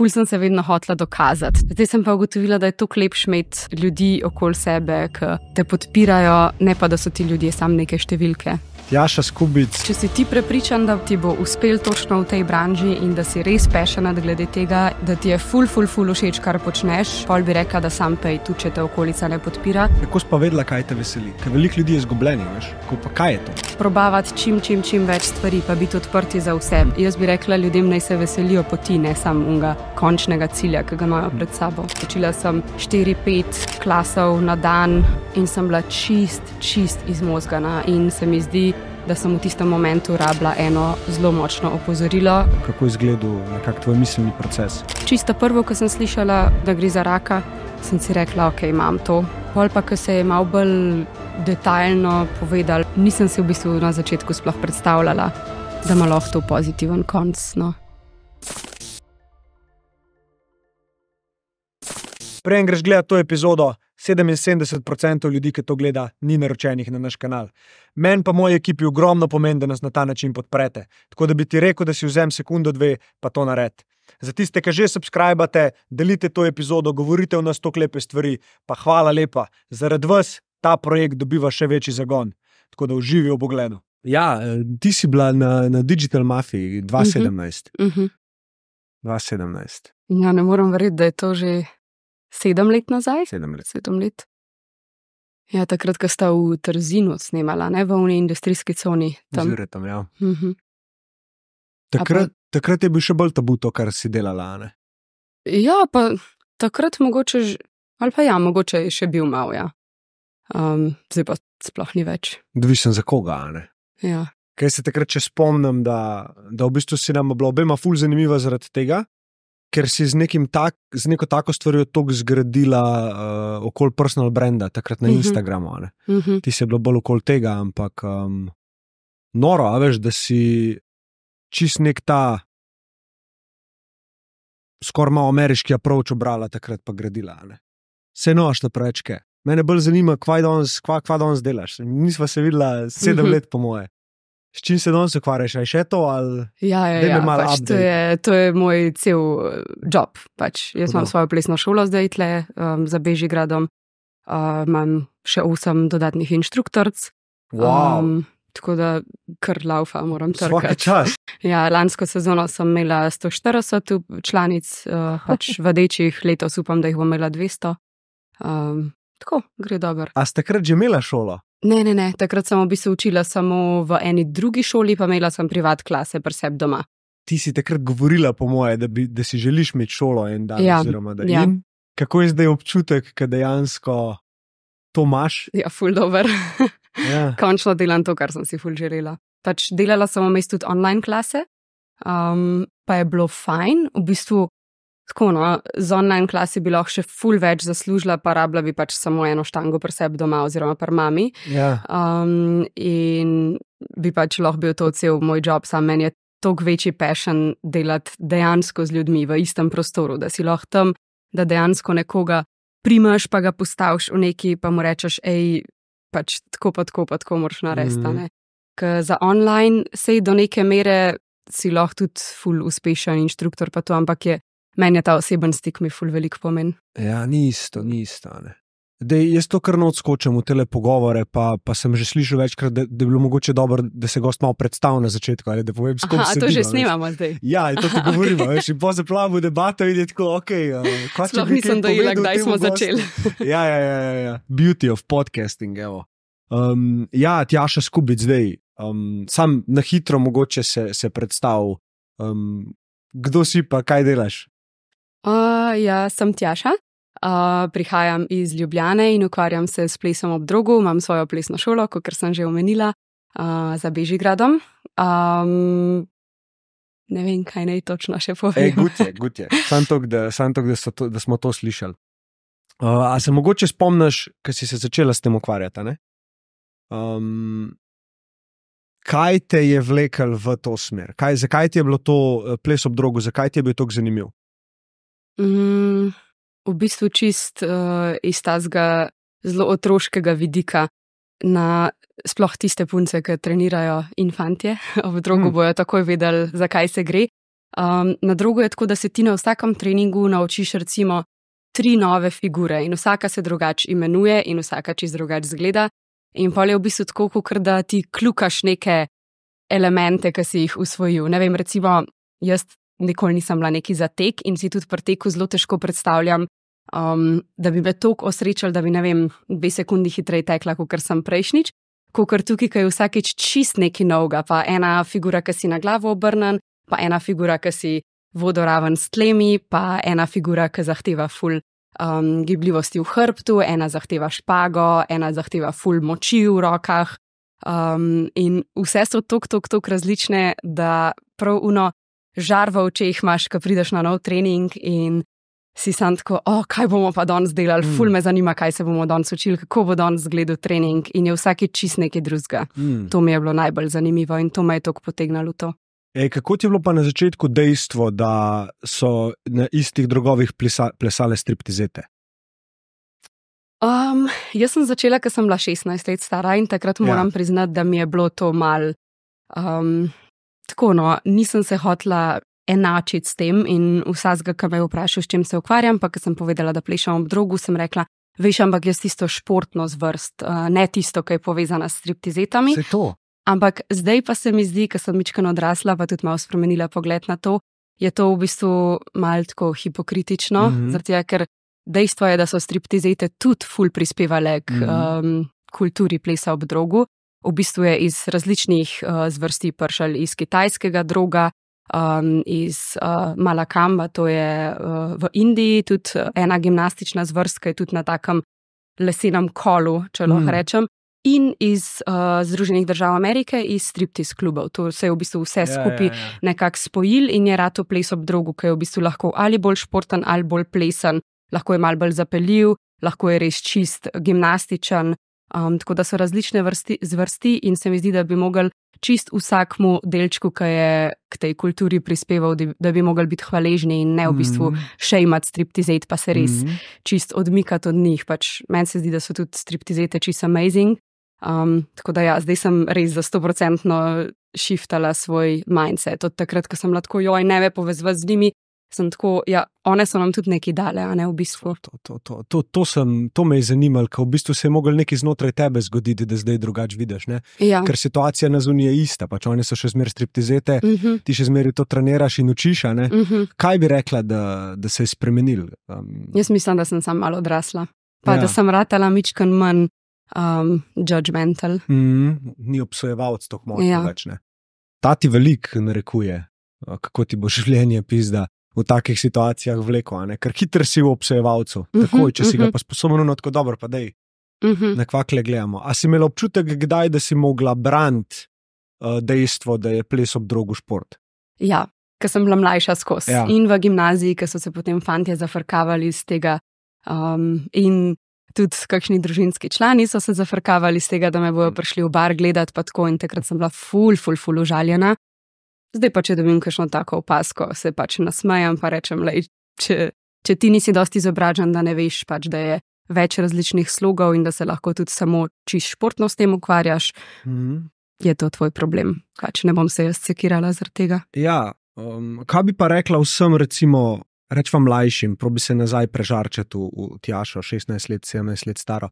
ful sem se vedno hotela dokazati. Zdaj sem pa ugotovila, da je toliko lepše imeti ljudi okoli sebe, ki te podpirajo, ne pa da so ti ljudje samo neke številke. Tjaša Skubic. Če si ti prepričan, da ti bo uspel točno v tej branži in da si res passionate glede tega, da ti je ful všeč, kar počneš, pol bi rekla, da sam pej, tudi če te okolica ne podpira. Kako si pa vedela, kaj te veseli? Ker veliko ljudi je izgubljenih, veš? Pa kaj je to? Probavati čim več stvari, pa biti odprti za vse. Jaz bi rekla ljudem, naj se veselijo poti, ne samo unga končnega cilja, ki ga imajo pred sabo. Učila sem 4-5 klasov na dan in sem bila čist izmozgana in se mi zdi, da sem v tistem momentu rabila eno zelo močno opozorilo. Kako je izgledal nekak tvoj miselni proces? Čisto prvo, ko sem slišala, da gre za raka, sem si rekla, ok, imam to. Pol pa, ko se je malo bolj detaljno povedal, nisem si v bistvu na začetku sploh predstavljala, da ima lahko to pozitiven konc, no. Preden greš gledat to epizodo, 77% ljudi, ki to gleda, ni naročenih na naš kanal. Meni pa moji ekipi ogromno pomeni, da nas na ta način podprete. Tako da bi ti rekel, da si vzem sekundo, 2, pa to nared. Za tiste, ki že subscribate, delite to epizodo, govorite o nas toliko lepe stvari, pa hvala lepa. Zaradi vas ta projekt dobiva še večji zagon. Tako da uživi v pogledu. Ja, ti si bila na Digital Mafiji 2017. 2017. Ja, ne moram verjeti, da je to že 7 let nazaj? 7 let. 7 let. Ja, takrat, ko sta v Trzinu snemala, ne, v uni industrijski coni. Tam, ja. Takrat je bil še bolj tabu to, kar si delala, ne? Ja, pa takrat mogoče, ali pa ja, mogoče je še bil mal, ja. Zdaj pa sploh ni več. Odvisen za koga, ne? Ja. Kaj se takrat še spomnim, da v bistvu si nam bila obema ful zanimiva zaradi tega, ker si z neko tako stvarjo toliko zgradila okoli personal branda, takrat na Instagramu, ne? Ti si bila bolj okoli tega, ampak noro, a veš, da si čist nek ta skoraj malo ameriški approach obrala takrat pa gradila, ne? Se noš na prečke. Mene bolj zanima, kva danes delaš. Nisva se videla 7 let po moje. S čim se danes ukvarjaš? Je še to? Ali... Ja, pač to je moj cel job. Pač. Jaz imam svojo plesno šolo zdaj tle za Bežigradom. Imam še 8 dodatnih inštruktorc. Wow. Tako da kar laufa moram trkati. Svaka čas. Ja, lansko sezono sem imela 140 članic, pač vadečih, letos upam, da jih bom imela 200. Tako, gre dobro. A ste takrat že imela šolo? Ne, takrat sem v bistvu učila samo v eni drugi šoli, pa imela sem privat klase pri sebi doma. Ti si takrat govorila po moje, da si želiš imeti šolo en dan, oziroma da ja. In kako je zdaj občutek, kad dejansko to imaš? Ja, ful dober. Ja. Končno delam to, kar sem si ful želela. Pač delala sem vmes tudi online klase, pa je bilo fajn, v bistvu tako, no, z online klasi bi lahko še ful več zaslužila, pa rabila bi pač samo eno štango pri sebi doma oziroma pri mami. Ja. In bi pač lahko bil to cel moj job, sam meni je toliko večji passion delati dejansko z ljudmi v istem prostoru, da si lahko tam, da dejansko nekoga primaš, pa ga postaviš v neki, pa mu rečeš, pač tako moraš narediti, ne. Ker za online sej do neke mere si lahko tudi ful uspešen inštruktor pa to, ampak meni je ta oseben stik mi ful veliko pomen. Ja, ni isto, ne. Dej, jaz to kar odskočam v tele pogovore, pa sem že slišal večkrat, da bi bilo mogoče dobro, da se gost malo predstavi na začetku, ali da povem, s kom sedimo. To že snemamo zdaj. Ja, to ti govorimo, veš, in po zaplavimo debato in je tako, sploh nisem dojela, kdaj smo začeli. Ja. Beauty of podcasting, evo. Ja, Tjaša Skubic zdaj, sam na hitro mogoče se predstavil. Kdo si pa, kaj delaš? Ja, sem Tjaša. Prihajam iz Ljubljane in ukvarjam se s plesom ob Drogu, imam svojo plesno šolo, kakor sem že omenila, za Bežigradom. Ne vem, kaj naj točno še povem. Gut je. Sam tok, da smo to slišali. A se mogoče spomniš, ko si se začela s tem ukvarjati, ne? Kaj te je vlekel v to smer? Zakaj ti je bilo to ples ob Drogu? Zakaj ti je bil tako zanimiv? V bistvu čist iz tazga zelo otroškega vidika na sploh tiste punce, ki trenirajo in fantje. Ob Drogu bojo takoj vedeli, zakaj se gre. Na drugo je tako, da se ti na vsakem treningu naučiš recimo 3 nove figure in vsaka se drugače imenuje in vsaka čisto drugače zgleda. In pol je v bistvu tako, kot da ti kljukaš neke elemente, ki si jih usvojil. Ne vem, recimo, jaz nikoli nisem bila neki za tek in si tudi pri teku zelo težko predstavljam, da bi me toliko osrečal, da bi, ne vem, 2 sekundi hitreje tekla, kot sem prejšnjič. Kakor tukaj, ki je vsakeč čist nekaj novega, pa ena figura, ki si na glavo obrnen, pa ena figura, ki si vodoraven s tlemi, pa ena figura, ki zahteva ful gibljivosti v hrbtu, ena zahteva špago, ena zahteva ful moči v rokah. In vse so tok različne, da prav žar v očeh imaš, ko prideš na nov trening in si sam tako, kaj bomo pa danes delali, ful me zanima, kaj se bomo danes učili, kako bo danes izgledal trening in je vsakeč čist nekaj drugega. To mi je bilo najbolj zanimivo in to me je toliko potegnalo v to. Kako ti je bilo pa na začetku dejstvo, da so na istih drogovih plesale striptizete? Jaz sem začela, ko sem bila 16 let stara in takrat moram priznati, da mi je bilo to mal tako, nisem se hotela enačiti s tem in vsakega, ki me je vprašal, s čim se ukvarjam, pa ko sem povedala, da plešam ob drogu, sem rekla, veš, ampak jaz tisto športno zvrst, ne tisto, ki je povezana s striptizetami. Se to? Ampak zdaj pa se mi zdi, ko sem mičkeno odrasla, pa tudi malo spremenila pogled na to, je to v bistvu malo tako hipokritično, zaradi tega, ker dejstvo je, da so striptizete tudi ful prispevale k kulturi plesa ob drogu. V bistvu je iz različnih zvrsti prišel iz kitajskega droga, iz Malakamba, to je v Indiji, tudi ena gimnastična zvrst, ki je tudi na takem lesenem kolu, če lahko rečem, in iz Združenih držav Amerike, iz striptiz klubov. To se je v bistvu vse skupaj nekako spojil in je rato ples ob drogu, ki je v bistvu lahko ali bolj športen ali bolj plesen, lahko je malo bolj zapeljiv, lahko je res čist gimnastičen, tako da so različne zvrsti in se mi zdi, da bi mogel čist vsakmu delčku, ki je k tej kulturi prispeval, da bi mogli biti hvaležni in ne v bistvu šejmat striptizet, pa se res čist odmikati od njih. Pač meni se zdi, da so tudi striptizete čist amazing. Tako da zdaj sem res za 100% shiftala svoj mindset. Od takrat, ko sem bila tako, ne me povezovati z njimi, sem tako, one so nam tudi nekaj dale, a ne v bistvu. To me je zanimalo, ker v bistvu se je moglo nekaj znotraj tebe zgoditi, da zdaj drugače vidiš, ne? Ja. Ker situacija na zuniji je ista, pač one so še zmeraj striptizete, ti še zmeraj to treniraš in učiš, ne? Kaj bi rekla, da se je spremenil? Jaz mislim, da sem sam malo odrasla, pa da sem ratala mičken manj judgmental. Ni obsojevalc toliko močno več, ne? Ta ti veliko narekuje, kako ti bo življenje pizda v takih situacijah vleko, ne? Ker hitro si v obsojevalcu, takoj, če si ga pa sposoben, tako dobro, pa dej, na kvakle gledamo. A si imela občutek kdaj, da si mogla braniti dejstvo, da je ples ob drogu šport? Ja, ker sem bila mlajša skozi. In v gimnaziji, ker so se potem fantje zafrkavali iz tega in tudi kakšni družinski člani so se zafrkavali iz tega, da me bojo prišli v bar gledati pa tako in takrat sem bila ful užaljena. Zdaj pa, če dobim kakšno tako opasko, se pač nasmejem pa rečem, če ti nisi dosti izobražen, da ne veš pač, da je več različnih slogov in da se lahko tudi samo čisto športno s tem ukvarjaš, je to tvoj problem. Pač ne bom se jaz sekirala zaradi tega. Ja, kaj bi pa rekla vsem, recimo, rečva mlajšim, probi se nazaj prežarčati v Tjašo, 16 let, 17 let staro.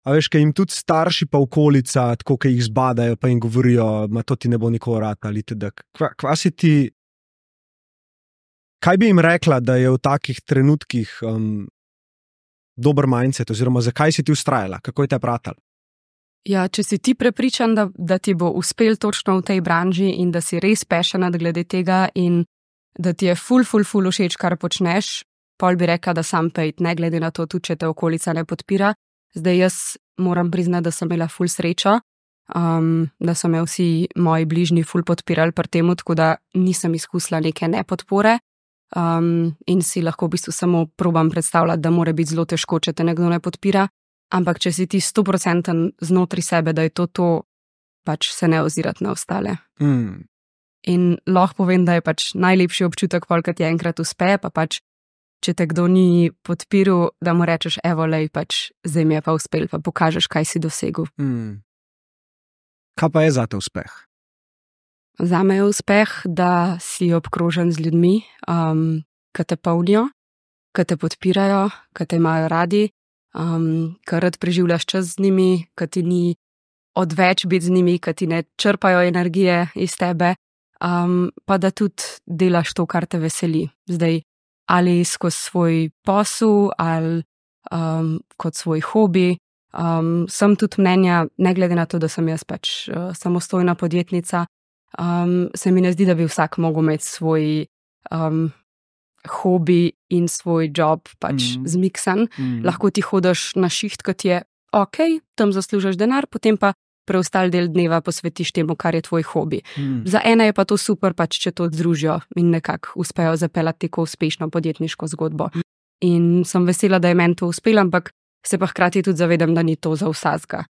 A veš, kaj jim tudi starši pa okolica, tako, kaj jih zbadajo, pa jim govorijo, to ti ne bo nikoli rata, ali teda. Kva si ti, kaj bi jim rekla, da je v takih trenutkih dober mindset, oziroma zakaj si ti vztrajala, kako je te pratal? Ja, če si ti prepričan, da ti bo uspel točno v tej branži in da si res passionate glede tega in da ti je ful všeč, kar počneš, pol bi rekla, da sam pejt, ne glede na to, tudi če te okolica ne podpira. Zdaj jaz moram priznati, da sem imela ful srečo, da so me vsi moji bližnji ful podpirali pri tem, tako da nisem izkusila neke nepodpore in si lahko v bistvu samo probam predstavljati, da mora biti zelo težko, če te nekdo ne podpira, ampak če si ti 100% znotri sebe, da je to, pač se ne ozirati na ostale. In lahko povem, da je pač najlepši občutek, ko ti enkrat uspe, pa pač če te kdo ni podpiral, da mu rečeš, evo, lej, pač zdaj mi je pa uspel, pa pokažeš, kaj si dosegel. Kaj pa je zate uspeh? Zame je uspeh, da si obkrožen z ljudmi, ki te polnijo, ki te podpirajo, ki te imajo radi, ki rad preživljaš čas z njimi, ki ti ni odveč biti z njimi, ki ti ne črpajo energije iz tebe, pa da tudi delaš to, kar te veseli. Zdaj, ali skozi svoj posel, ali kot svoj hobi. Sem tudi mnenja, ne glede na to, da sem jaz pač samostojna podjetnica, se mi ne zdi, da bi vsak mogel imeti svoj hobi in svoj job pač zmiksan. Lahko ti hodiš na šiht, kot je ok, tam zaslužiš denar, potem pa preostali del dneva posvetiš temu, kar je tvoj hobi. Za ene je pa to super, pač če to združijo in nekako uspejo zapeljati tako uspešno podjetniško zgodbo. In sem vesela, da je meni to uspelo, ampak se pa hkrati tudi zavedam, da ni to za vsakega.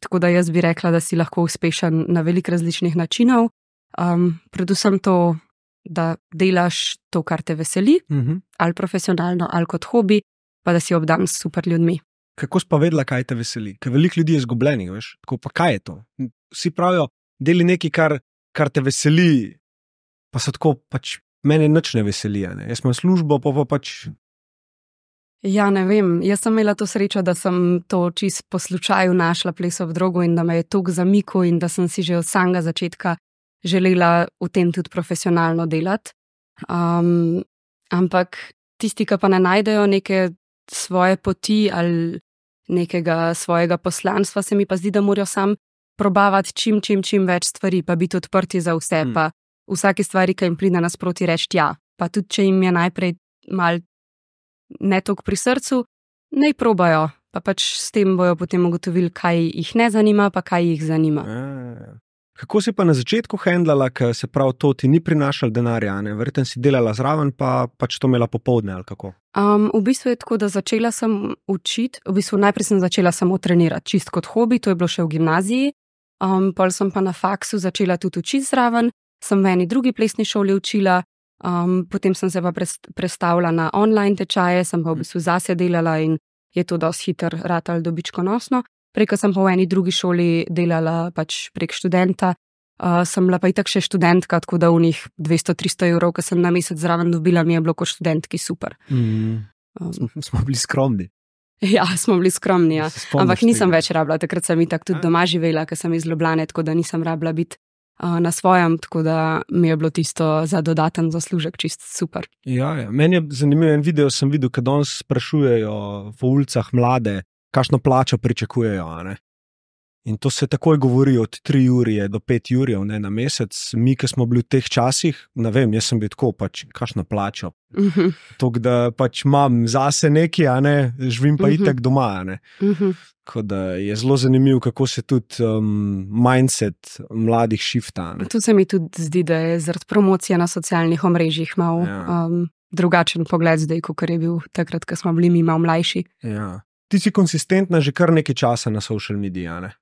Tako da jaz bi rekla, da si lahko uspešen na veliko različnih načinov. Predvsem to, da delaš to, kar te veseli, ali profesionalno, ali kot hobi, pa da si obdan s super ljudmi. Kako si pa vedela, kaj te veseli? Ker veliko ljudi je izgubljenih, veš? Tako pa kaj je to? Vsi pravijo, deli nekaj, kar te veseli, pa so tako pač mene nič ne veseli. Ne? Jaz imam službo, pa pač... Ja, ne vem. Jaz sem imela to srečo, da sem to čisto po slučaju našla Ples ob Drogu in da me je toliko zamikal in da sem si že od samega začetka želela v tem tudi profesionalno delati. Ampak tisti, ki pa ne najdejo neke svoje poti ali nekega svojega poslanstva, se mi pa zdi, da morajo sam probavati čim več stvari, pa biti odprti za vse, pa vsake stvari, ki jim pride nasproti, reči ja. Pa tudi, če jim je najprej mal ne toliko pri srcu, naj probajo, pa pač s tem bojo potem ugotovili, kaj jih ne zanima, pa kaj jih zanima. Kako si pa na začetku handlala, ker se prav to ti ni prinašal denarja, ne? Verjetno si delala zraven, pa pač to imela popoldne ali kako? V bistvu je tako, da začela sem učiti, najprej sem začela samo trenirati, čist kot hobi, to je bilo še v gimnaziji, pol sem pa na faksu začela tudi učiti zraven, sem v eni drugi plesni šoli učila, potem sem se pa prestavila na online tečaje, sem pa v bistvu zase delala in je to dosti hitro ratalo dobičkonosno. Preko sem pa v eni drugi šoli delala pač prek študenta, sem bila pa itak še študentka, tako da unih 200-300 evrov, ki sem na mesec zraven dobila, mi je bilo kot študentki super. Smo bili skromni. Ja, smo bili skromni, ja. Ampak nisem več rabila, takrat sem itak tudi doma živela, ker sem iz Ljubljane, tako da nisem rabila biti na svojem, tako da mi je bilo tisto za dodaten zaslužek čist super. Ja, meni je zanimivo, en video sem videl, kad danes sprašujejo v ulicah mlade, kakšno plačo pričakujejo, ne? In to se takoj govori od 3 jurje do 5 jurjev, ne, na mesec. Mi, ki smo bili v teh časih, ne vem, jaz sem bil tako, pač, kakšno plačo. Tok, da pač imam zase nekaj, a ne, živim pa itak doma, a ne. Tako da je zelo zanimivo, kako se tudi mindset mladih šifta. Tu se mi tudi zdi, da je zaradi promocije na socialnih omrežjih mal drugačen pogled zdaj, kot je bil takrat, ko smo bili mi mal mlajši. Ja. Ti si konsistentna že kar nekaj časa na social mediji, ne?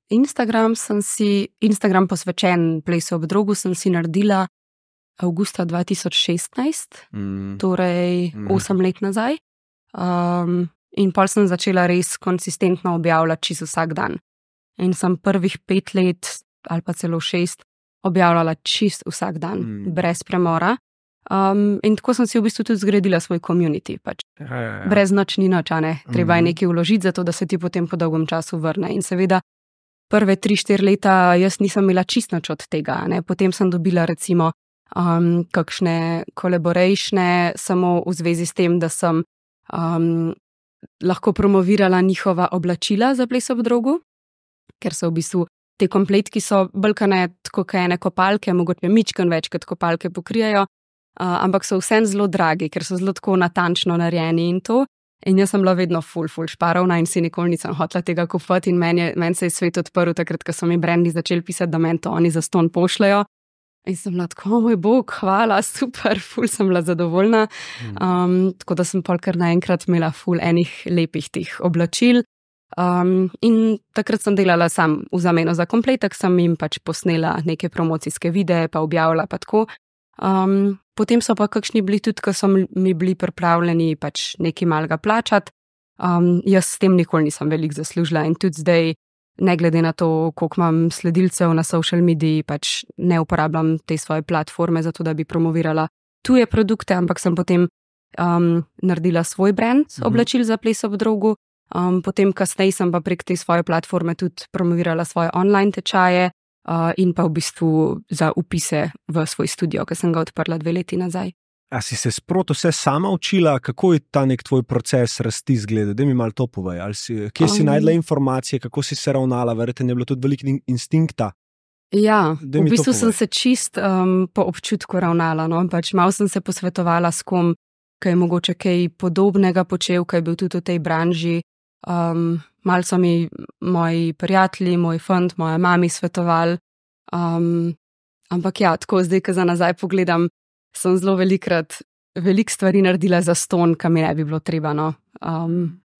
Instagram posvečen Plesu ob Drogu sem si naredila avgusta 2016, torej 8 let nazaj. In pol sem začela res konsistentno objavljati čisto vsak dan. In sem prvih 5 let ali pa celo 6 objavljala čisto vsak dan, brez premora. In tako sem si v bistvu tudi zgradila svoj community. Pač. Brez noč ni noč, a ne? Treba je nekaj vložiti, zato da se ti potem po dolgem času vrne. In seveda prve 3-4 leta jaz nisem imela čisto nič od tega, ne? Potem sem dobila recimo kakšne collaboratione samo v zvezi s tem, da sem lahko promovirala njihova oblačila za Ples ob Drogu, ker so v bistvu te kompletki so bolj tako kot ene kopalke, mogoče mičken več kot kopalke pokrijajo, ampak so vsem zelo dragi, ker so zelo tako natančno narejeni in to. In jaz sem bila vedno ful šparovna in si nikoli nisem hotela tega kupiti in meni se je svet odprl takrat, ko so mi brendi začeli pisati, da meni to oni za ston pošljajo. In sem bila tako, moj bog, hvala, super, ful sem bila zadovoljna. Tako da sem pol kar naenkrat imela ful enih lepih tih oblačil. In takrat sem delala sam v zameno za kompletek, sem jim pač posnela neke promocijske videe, pa objavila pa tako. Potem so pa kakšni bili tudi, ko so mi bili pripravljeni pač nekaj malega plačati. Jaz s tem nikoli nisem veliko zaslužila in tudi zdaj ne glede na to, koliko imam sledilcev na social mediji, pač ne uporabljam te svoje platforme zato, da bi promovirala tuje produkte, ampak sem potem naredila svoj brand oblačil za ples ob drogu. Potem kasneje sem pa prek te svoje platforme tudi promovirala svoje online tečaje in pa v bistvu za upise v svoj studio, ki sem ga odprla 2 leti nazaj. A si se sproti vse sama učila, kako je ta nek tvoj proces rasti izgleda? Daj mi malo to povej. Kje si najdla informacije, kako si se ravnala, verjetno je bilo tudi veliko instinkta? Ja, v bistvu sem se čist po občutku ravnala, no? Pač malo sem se posvetovala s kom, ki je mogoče kaj podobnega počel, ki je bil tudi v tej branži. Malo so mi moji prijatelji, moj fant, moja mami svetovali. Ampak ja, tako zdaj, ko za nazaj pogledam, sem zelo veliko stvari naredila za ston, kam mi ne bi bilo treba. No.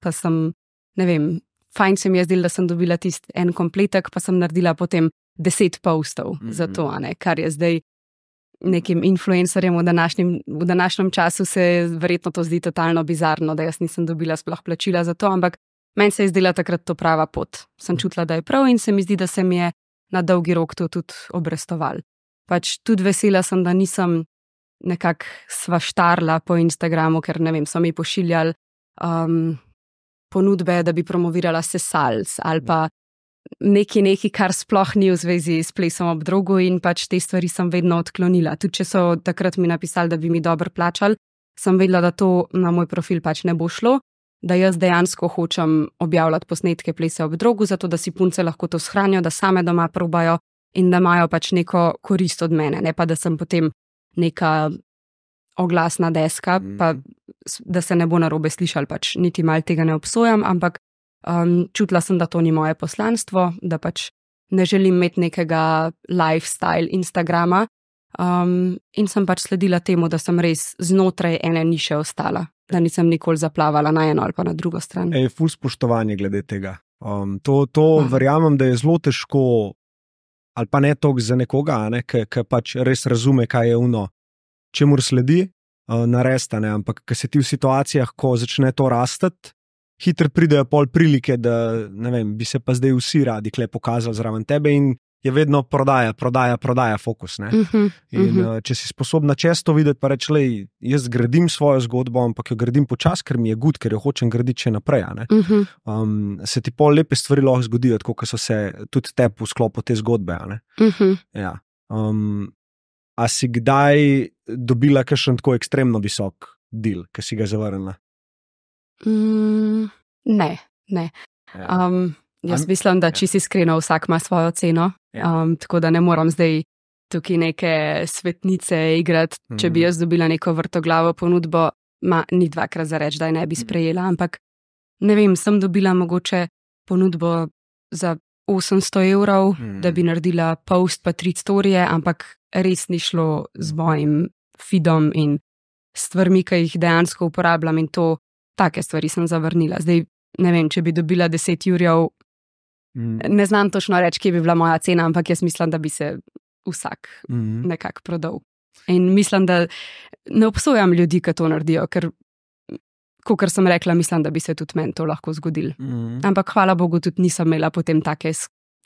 Pa sem, ne vem, fajn se mi je zdelo, da sem dobila tisti en kompletek, pa sem naredila potem 10 postov za to, kar je zdaj nekim influencerjem v današnjem času se verjetno to zdi totalno bizarno, da jaz nisem dobila sploh plačila za to, ampak meni se je zdela takrat to prava pot. Sem čutila, da je prav in se mi zdi, da se mi je na dolgi rok to tudi obrestoval. Pač tudi vesela sem, da nisem nekako svaštarla po Instagramu, ker ne vem, so mi pošiljali ponudbe, da bi promovirala sesalc ali pa nekaj, kar sploh ni v zvezi s plesom ob drogu in pač te stvari sem vedno odklonila. Tudi če so takrat mi napisali, da bi mi dobro plačali, sem vedela, da to na moj profil pač ne bo šlo, da jaz dejansko hočem objavljati posnetke plesa ob drogu, zato da si punce lahko to shranijo, da same doma probajo in da imajo pač neko korist od mene, ne pa da sem potem neka oglasna deska, pa da se ne bo narobe slišali, pač niti malo tega ne obsojam, ampak čutila sem, da to ni moje poslanstvo, da pač ne želim imeti nekega lifestyle Instagrama in sem pač sledila temu, da sem res znotraj ene niše ostala, da nisem nikoli zaplavala na eno ali pa na drugo stran. Ful spoštovanje glede tega. To verjamem, da je zelo težko, ali pa ne toliko za nekoga, ki pač res razume, kaj je ono, čemur sledi, naresta, ampak ko se ti v situacijah, ko začne to rastati, hitro pridejo pol prilike, da ne vem, bi se pa zdaj vsi radi kle pokazali zraven tebe in je vedno prodaja fokus. Če si sposobna često videti, pa reči, lej, jaz gradim svojo zgodbo, ampak jo gradim počas, ker mi je good, ker jo hočem graditi še naprej. Se ti pol lepe stvari lahko zgodijo, tako kot so se tudi tebi v sklopu te zgodbe. Ja. A si kdaj dobila kakšen tako ekstremno visok deal, ki si ga zavrnila? Ne. Jaz mislim, da čisto iskreno vsak ima svojo ceno, tako da ne moram zdaj tukaj neke svetnice igrati. Če bi jaz dobila neko vrtoglavo ponudbo, ni dvakrat za reči, da je ne bi sprejela, ampak ne vem, sem dobila mogoče ponudbo za 800 evrov, da bi naredila post pa 3 storije, ampak res ni šlo z mojim feedom in stvarmi, ki jih dejansko uporabljam in to, take stvari sem zavrnila. Zdaj, ne vem, če bi dobila 10 jurjev, ne znam točno reči, kje bi bila moja cena, ampak jaz mislim, da bi se vsak nekako prodal. In mislim, da ne obsojam ljudi, ki to naredijo, ker, kakor sem rekla, mislim, da bi se tudi meni to lahko zgodilo. Ampak hvala Bogu, tudi nisem imela potem take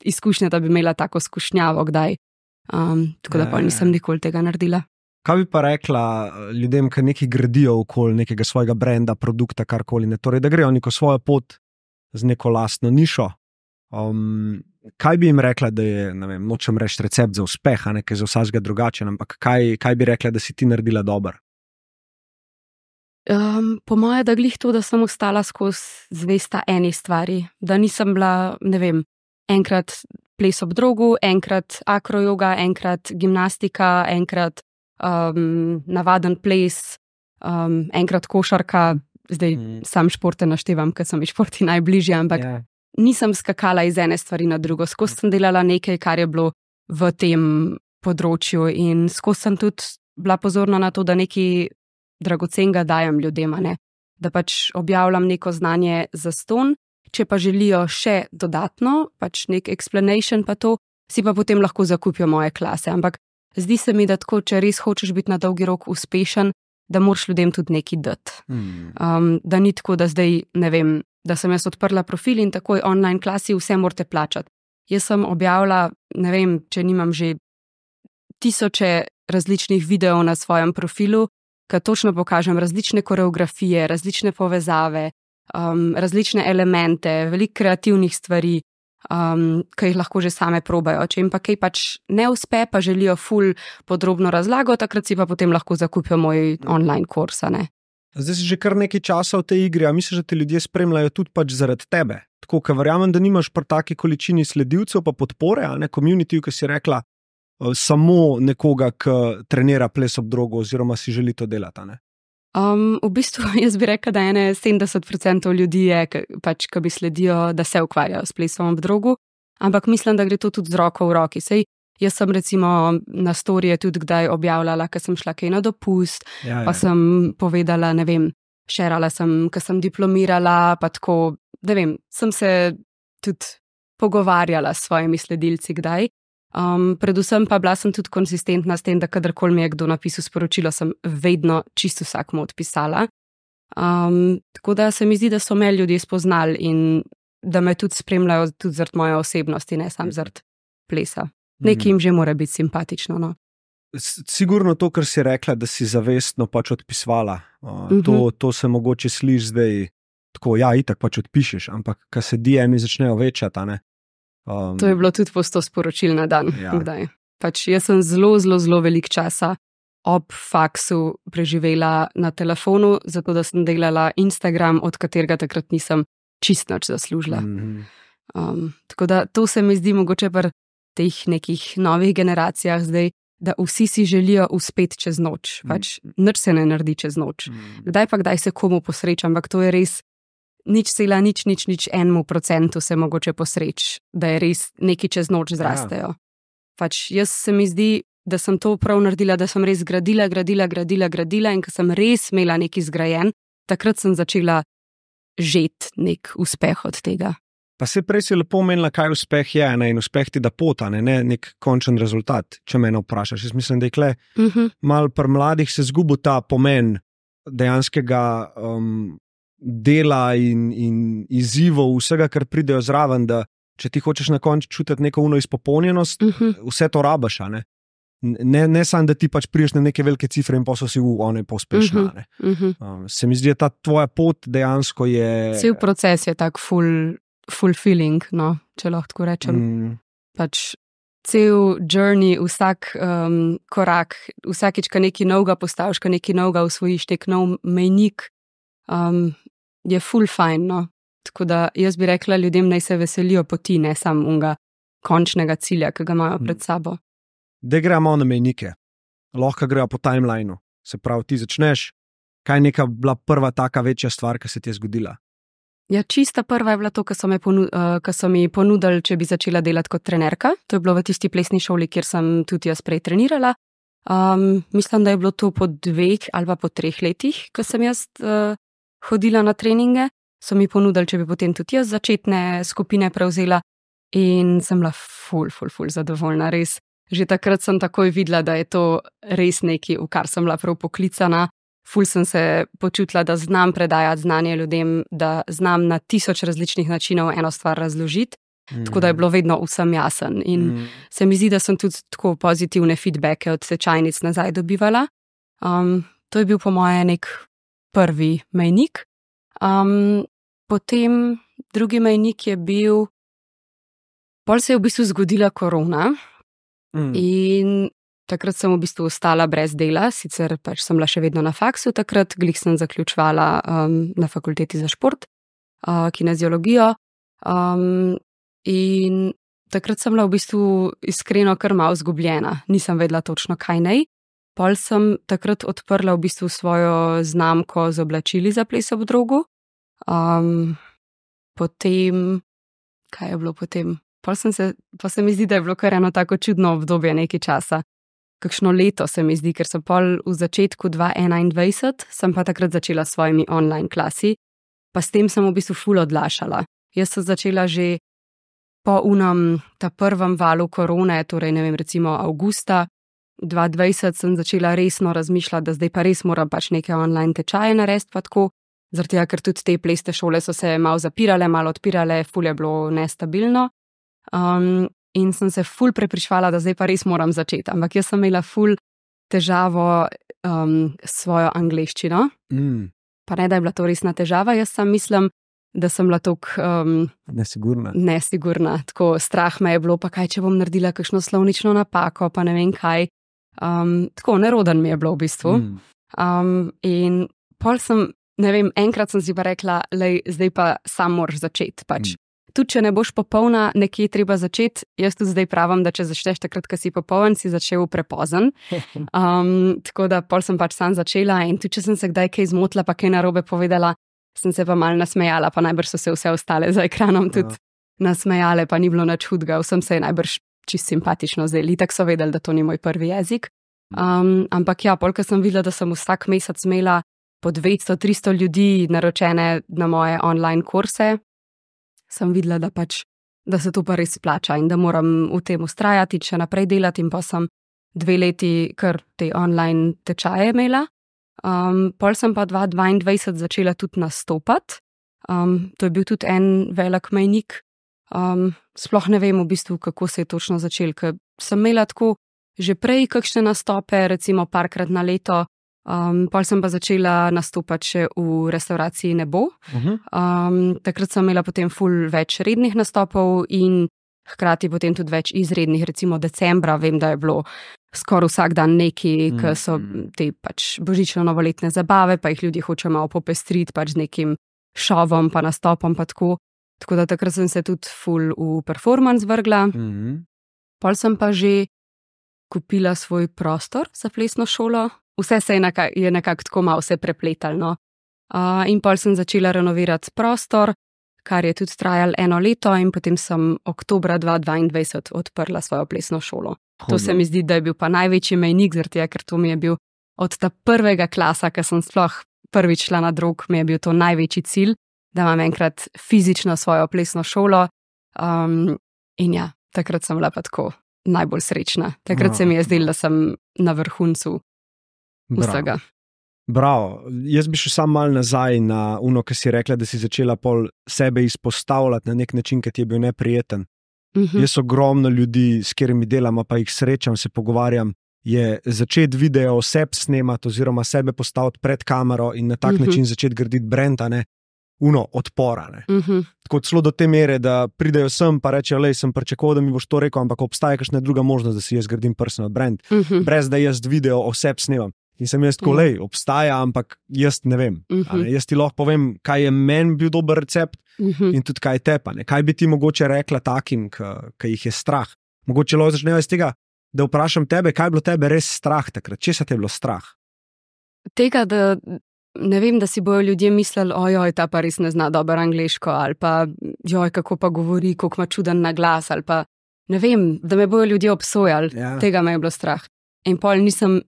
izkušnje, da bi imela tako skušnjavo kdaj. Tako da pa nisem nikoli tega naredila. Kaj bi pa rekla ljudem, ki nekaj gradijo okoli nekega svojega brenda, produkta, karkoli, torej, da grejo neko svojo pot z neko lastno nišo? Kaj bi jim rekla, da je, ne vem, nočem reči recept za uspeh, nekaj za vsakega drugačen, ampak kaj bi rekla, da si ti naredila dobro? Po moje, da glih to, da sem ostala skozi zvesta eni stvari, da nisem bila, ne vem, enkrat ples ob drogu, enkrat akrojoga, enkrat gimnastika, enkrat navaden ples, enkrat košarka, zdaj sam športe naštevam, ker so mi športi najbližje, ampak nisem skakala iz ene stvari na drugo. Skozi sem delala nekaj, kar je bilo v tem področju in skozi sem tudi bila pozorna na to, da nekaj dragocenega dajem ljudem, da pač objavljam neko znanje za ston, če pa želijo še dodatno, pač nek explanation pa to, si pa potem lahko zakupijo moje klase, ampak zdi se mi, da tako, če res hočeš biti na dolgi rok uspešen, da moraš ljudem tudi nekaj dati. Da ni tako, da zdaj, ne vem, da sem jaz odprla profil in takoj online klasi vse morate plačati. Jaz sem objavila, ne vem, če nimam že tisoče različnih videov na svojem profilu, ki točno pokažem različne koreografije, različne povezave, različne elemente, veliko kreativnih stvari, ki jih lahko že same probajo. Če jim pa kaj pač ne uspe, pa želijo ful podrobno razlago, takrat si pa potem lahko zakupijo moj online kurs, ne. Zdaj si že kar nekaj časa v tej igri, a misliš, da te ljudje spremljajo tudi pač zaradi tebe? Tako, ker verjamem, da nimaš pri taki količini sledilcev pa podpore, a ne, community, ki si rekla, samo nekoga, ki trenira ples ob drogo oziroma si želi to delati, a ne? V bistvu jaz bi rekla, da 70% ljudi je, ki bi sledijo, da se ukvarjajo s plesom ob drogu, ampak mislim, da gre to tudi z roko v roki. Sej jaz sem recimo na storije tudi kdaj objavljala, ker sem šla kaj na dopust, pa sem povedala, ne vem, šerala sem, ker sem diplomirala, pa tako, ne vem, sem se tudi pogovarjala s svojimi sledilci kdaj. Predvsem pa bila sem tudi konsistentna s tem, da kadarkoli mi je kdo napisal sporočilo, sem vedno čisto vsakmu odpisala. Tako da se mi zdi, da so me ljudje spoznali in da me tudi spremljajo tudi zaradi moje osebnosti, ne samo zaradi plesa. Nekaj jim že mora biti simpatično, no. Sigurno to, kar si rekla, da si zavestno pač odpisvala. To se mogoče sliši zdaj tako, ja, itak pač odpišeš, ampak ko se DM-i začnejo večati, ne. To je bilo tudi po 100 sporočil na dan. Kdaj. Pač jaz sem zelo veliko časa ob faksu preživela na telefonu, zato da sem delala Instagram, od katerega takrat nisem čist nič zaslužila. Tako da to se mi zdi mogoče pri teh nekih novih generacijah zdaj, da vsi si želijo uspeti čez noč. Pač nič se ne naredi čez noč. Kdaj se komu posreča, ampak to je res 0,00001% se mogoče posreč, da je res nekaj čez noč zrastejo. Pač jaz se mi zdi, da sem to prav naredila, da sem res gradila in ko sem res imela nekaj zgrajen, takrat sem začela žeti nek uspeh od tega. Pa se prej si lepo omenila, kaj uspeh je, ne? In uspeh ti da pot, ne nek končen rezultat, če mene vprašaš. Jaz mislim, da je kle malo pri mladih se zgubi ta pomen dejanskega dela in izzivov, vsega, kar pridejo zraven, da če ti hočeš na koncu čutiti neko izpopolnjenost, vse to rabaš, ne? Ne samo, da ti pač priješ na neke velike cifre in posel si ona je pa uspešna. Se mi zdi, da ta tvoja pot dejansko je... Cel proces je tak fulfilling, no, če lahko tako rečem. Pač cel journey, vsak korak, vsakič, ko nekaj novega postaviš, ko nekaj novega usvojiš, nek nov mejnik, je ful fajn, no. Tako da jaz bi rekla ljudem, naj se veselijo poti, ne samo unga končnega cilja, ki ga imajo pred sabo. Da gremo na mejnike, lahko grejo po timelineu, se pravi, ti začneš, kaj neka bila prva taka večja stvar, ki se ti je zgodila? Ja, čista prva je bila to, ko so mi ponudili, če bi začela delati kot trenerka. To je bilo v tisti plesni šoli, kjer sem tudi jaz prej trenirala. Mislim, da je bilo to po 2 ali pa po 3 letih, ko sem jaz hodila na treninge. So mi ponudili, če bi potem tudi jaz začetne skupine prevzela in sem bila ful zadovoljna, res. Že takrat sem takoj videla, da je to res nekaj, v kar sem bila prav poklicana. Ful sem se počutila, da znam predajati znanje ljudem, da znam na 1000 različnih načinov eno stvar razložiti, tako da je bilo vedno vsem jasen. In se mi zdi, da sem tudi tako pozitivne feedbacke od tečajnic nazaj dobivala. To je bil po moje nek prvi mejnik. Potem drugi mejnik je bil, pol se je v bistvu zgodila korona in takrat sem v bistvu ostala brez dela, sicer pač sem bila še vedno na faksu, takrat glih sem zaključevala na fakulteti za šport, kineziologijo, in takrat sem bila v bistvu iskreno kar malo izgubljena, nisem vedela točno kaj naj. Pol sem takrat odprla v bistvu svojo znamko z oblačili za ples ob drogu. Potem, kaj je bilo potem? Pa se mi zdi, da je bilo kar eno tako čudno obdobje nekaj časa. Kakšno leto se mi zdi, ker sem pol v začetku 2021, sem pa takrat začela s svojimi online klasi, pa s tem sem v bistvu ful odlašala. Jaz sem začela že po ta prvem valu korone, torej ne vem, recimo avgusta 2020 sem začela resno razmišljati, da zdaj pa res moram pač neke online tečaje narediti pa tako, zaradi tega, ker tudi te plesne šole so se malo zapirale, malo odpirale, ful je bilo nestabilno. In sem se ful prepričvala, da zdaj pa res moram začeti. Ampak jaz sem imela ful težavo s svojo angleščino. Pa ne, da je bila to resna težava, jaz sam mislim, da sem bila toliko nesigurna. Tako strah me je bilo, pa kaj, če bom naredila kakšno slovnično napako, pa ne vem kaj. Tako neroden mi je bilo v bistvu. In pol sem, ne vem, enkrat sem si pa rekla, lej, zdaj pa sam moraš začeti. Pač. Tudi, če ne boš popolna, nekje treba začeti. Jaz tudi zdaj pravim, da če začneš takrat, ko si popoln, si začel prepozen. Tako da pol sem pač sam začela in tudi, če sem se kdaj kaj zmotila, pa kaj narobe povedala, sem se pa malo nasmejala, pa najbrž so se vse ostale za ekranom tudi nasmejale, pa ni bilo nič hudega. Vsem se je najbrž čisto simpatično zdaj. Itak so vedeli, da to ni moj prvi jezik. Ampak ja, polka sem videla, da sem vsak mesec imela po 200-300 ljudi naročene na moje online kurse, sem videla, da se to pa res splača in da moram v tem vztrajati, še naprej delati in pa sem 2 leti kar te online tečaje imela. Pol sem pa 2022 začela tudi nastopati. To je bil tudi en velik mejnik. Sploh ne vem v bistvu, kako se je točno začel, ker sem imela tako že prej kakšne nastope, recimo parkrat na leto. Pol sem pa začela nastopati še v restavraciji Nebo. Takrat sem imela potem ful več rednih nastopov in hkrati potem tudi več izrednih, recimo decembra, vem, da je bilo skoraj vsak dan neki, ki so te pač božično-novoletne zabave, pa jih ljudje hočejo malo popestriti pač z nekim šovom pa nastopom pa tako. Tako da takrat sem se tudi ful v performance vrgla. Pol sem pa že kupila svoj prostor za plesno šolo. Vse se je nekako tako malo vse prepletalo. In pol sem začela renovirati prostor, kar je tudi trajalo 1 leto in potem sem oktobra 2022 odprla svojo plesno šolo. To se mi zdi, da je bil pa največji mejnik, zaradi tega, ker to mi je bil od ta prvega klasa, ko sem sploh prvič šla na drog, mi je bil to največji cilj, da imam enkrat fizično svojo plesno šolo. In ja, takrat sem bila pa tako najbolj srečna. Takrat se mi je zdelo, da sem na vrhuncu vsega. Bravo. Jaz bi šel sam mal nazaj na uno, ki si rekla, da si začela pol sebe izpostavljati na nek način, ki ti je bil neprijeten. Jaz ogromno ljudi, s katerimi delam, pa jih srečam, se pogovarjam, je začeti video o sebi snemati oziroma sebe postaviti pred kamero in na tak način začeti graditi brand, a ne odpora. Ne. Tako celo do te mere, da pridejo sem pa rečejo, lej, sem pričakoval, da mi boš to rekel, ampak obstaja kakšna druga možnost, da si jaz gradim personal brand, brez da jaz video o sebi snemam. In sem jaz tako, lej, obstaja, ampak jaz ne vem. Jaz ti lahko povem, kaj je meni bil dober recept in tudi kaj je tepa. Kaj bi ti mogoče rekla takim, ki jih je strah? Mogoče lahko začnejo iz tega, da vprašam tebe, kaj je bilo tebe res strah takrat? Česa te je bilo strah? Tega, da ne vem, da si bojo ljudje mislili, ojoj, ta pa res ne zna dobro angleško, ali pa joj, kako pa govori, kako ima čuden naglas, ali pa ne vem, da me bojo ljudje obsojali. Tega me je bilo strah. In pol nisem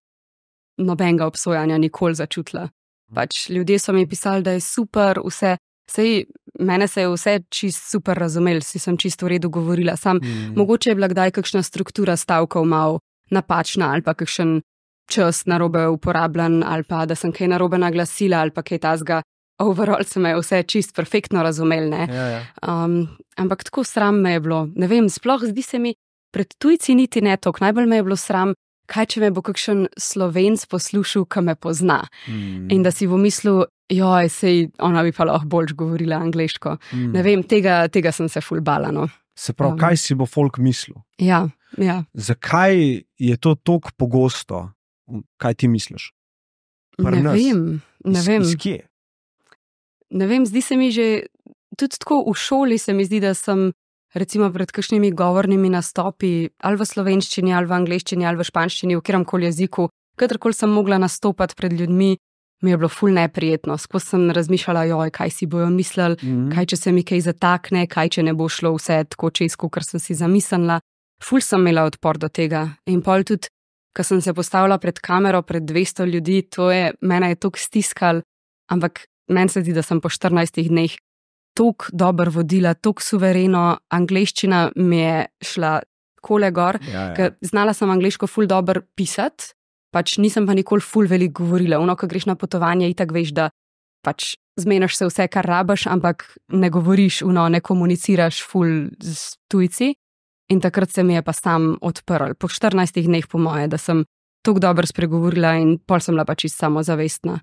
nobenega obsojanja nikoli začutila. Pač ljudje so mi pisali, da je super vse, mene se je vse čist super razumeli, sem čisto v redu govorila, mogoče je bila kdaj kakšna struktura stavkov malo napačna, ali pa kakšen čas narobe uporabljen, ali pa da sem kaj narobe naglasila, ali pa kaj tazga. Overall se me je vse čist perfektno razumeli, ne. Ampak tako sram me je bilo, ne vem, sploh zdi se mi, pred tujci niti ne toliko, najbolj me je bilo sram, kaj če me bo kakšen Slovenc poslušal, ki me pozna. In da si bo mislil, joj, sej ona bi pa lahko boljš govorila angleško. Ne vem, tega sem se ful bala, no. Se pravi, kaj si bo folk mislil? Ja. Zakaj je to toliko pogosto? Kaj ti misliš? Ne vem. Iz kje? Ne vem, zdi se mi že, tudi tako v šoli se mi zdi, da sem recimo pred kakšnimi govornimi nastopi, ali v slovenščini, ali v angleščini, ali v španščini, v kateremkoli jeziku, katerkoli sem mogla nastopati pred ljudmi, mi je bilo ful neprijetno. Skozi sem razmišljala, joj, kaj si bojo mislili, kaj če se mi kaj zatakne, kaj če ne bo šlo vse tako česko, kar sem si zamislila. Ful sem imela odpor do tega. In pol tudi, ko sem se postavila pred kamero, pred 200 ljudi, mene je toliko stiskal, ampak meni se zdi, da sem po 14 dneh toliko dobro vodila, toliko suvereno, angleščina mi je šla takole gor, ker znala sem angleško ful dobro pisati, pač nisem pa nikoli ful veliko govorila. Ko greš na potovanje, itak veš, da pač zmeniš se vse, kar rabaš, ampak ne govoriš, ne komuniciraš ful z tujci. In takrat se mi je pa sam odprl. Po 14 dneh po moje, da sem tako dobro spregovorila in pol sem bila pa čisto samozavestna.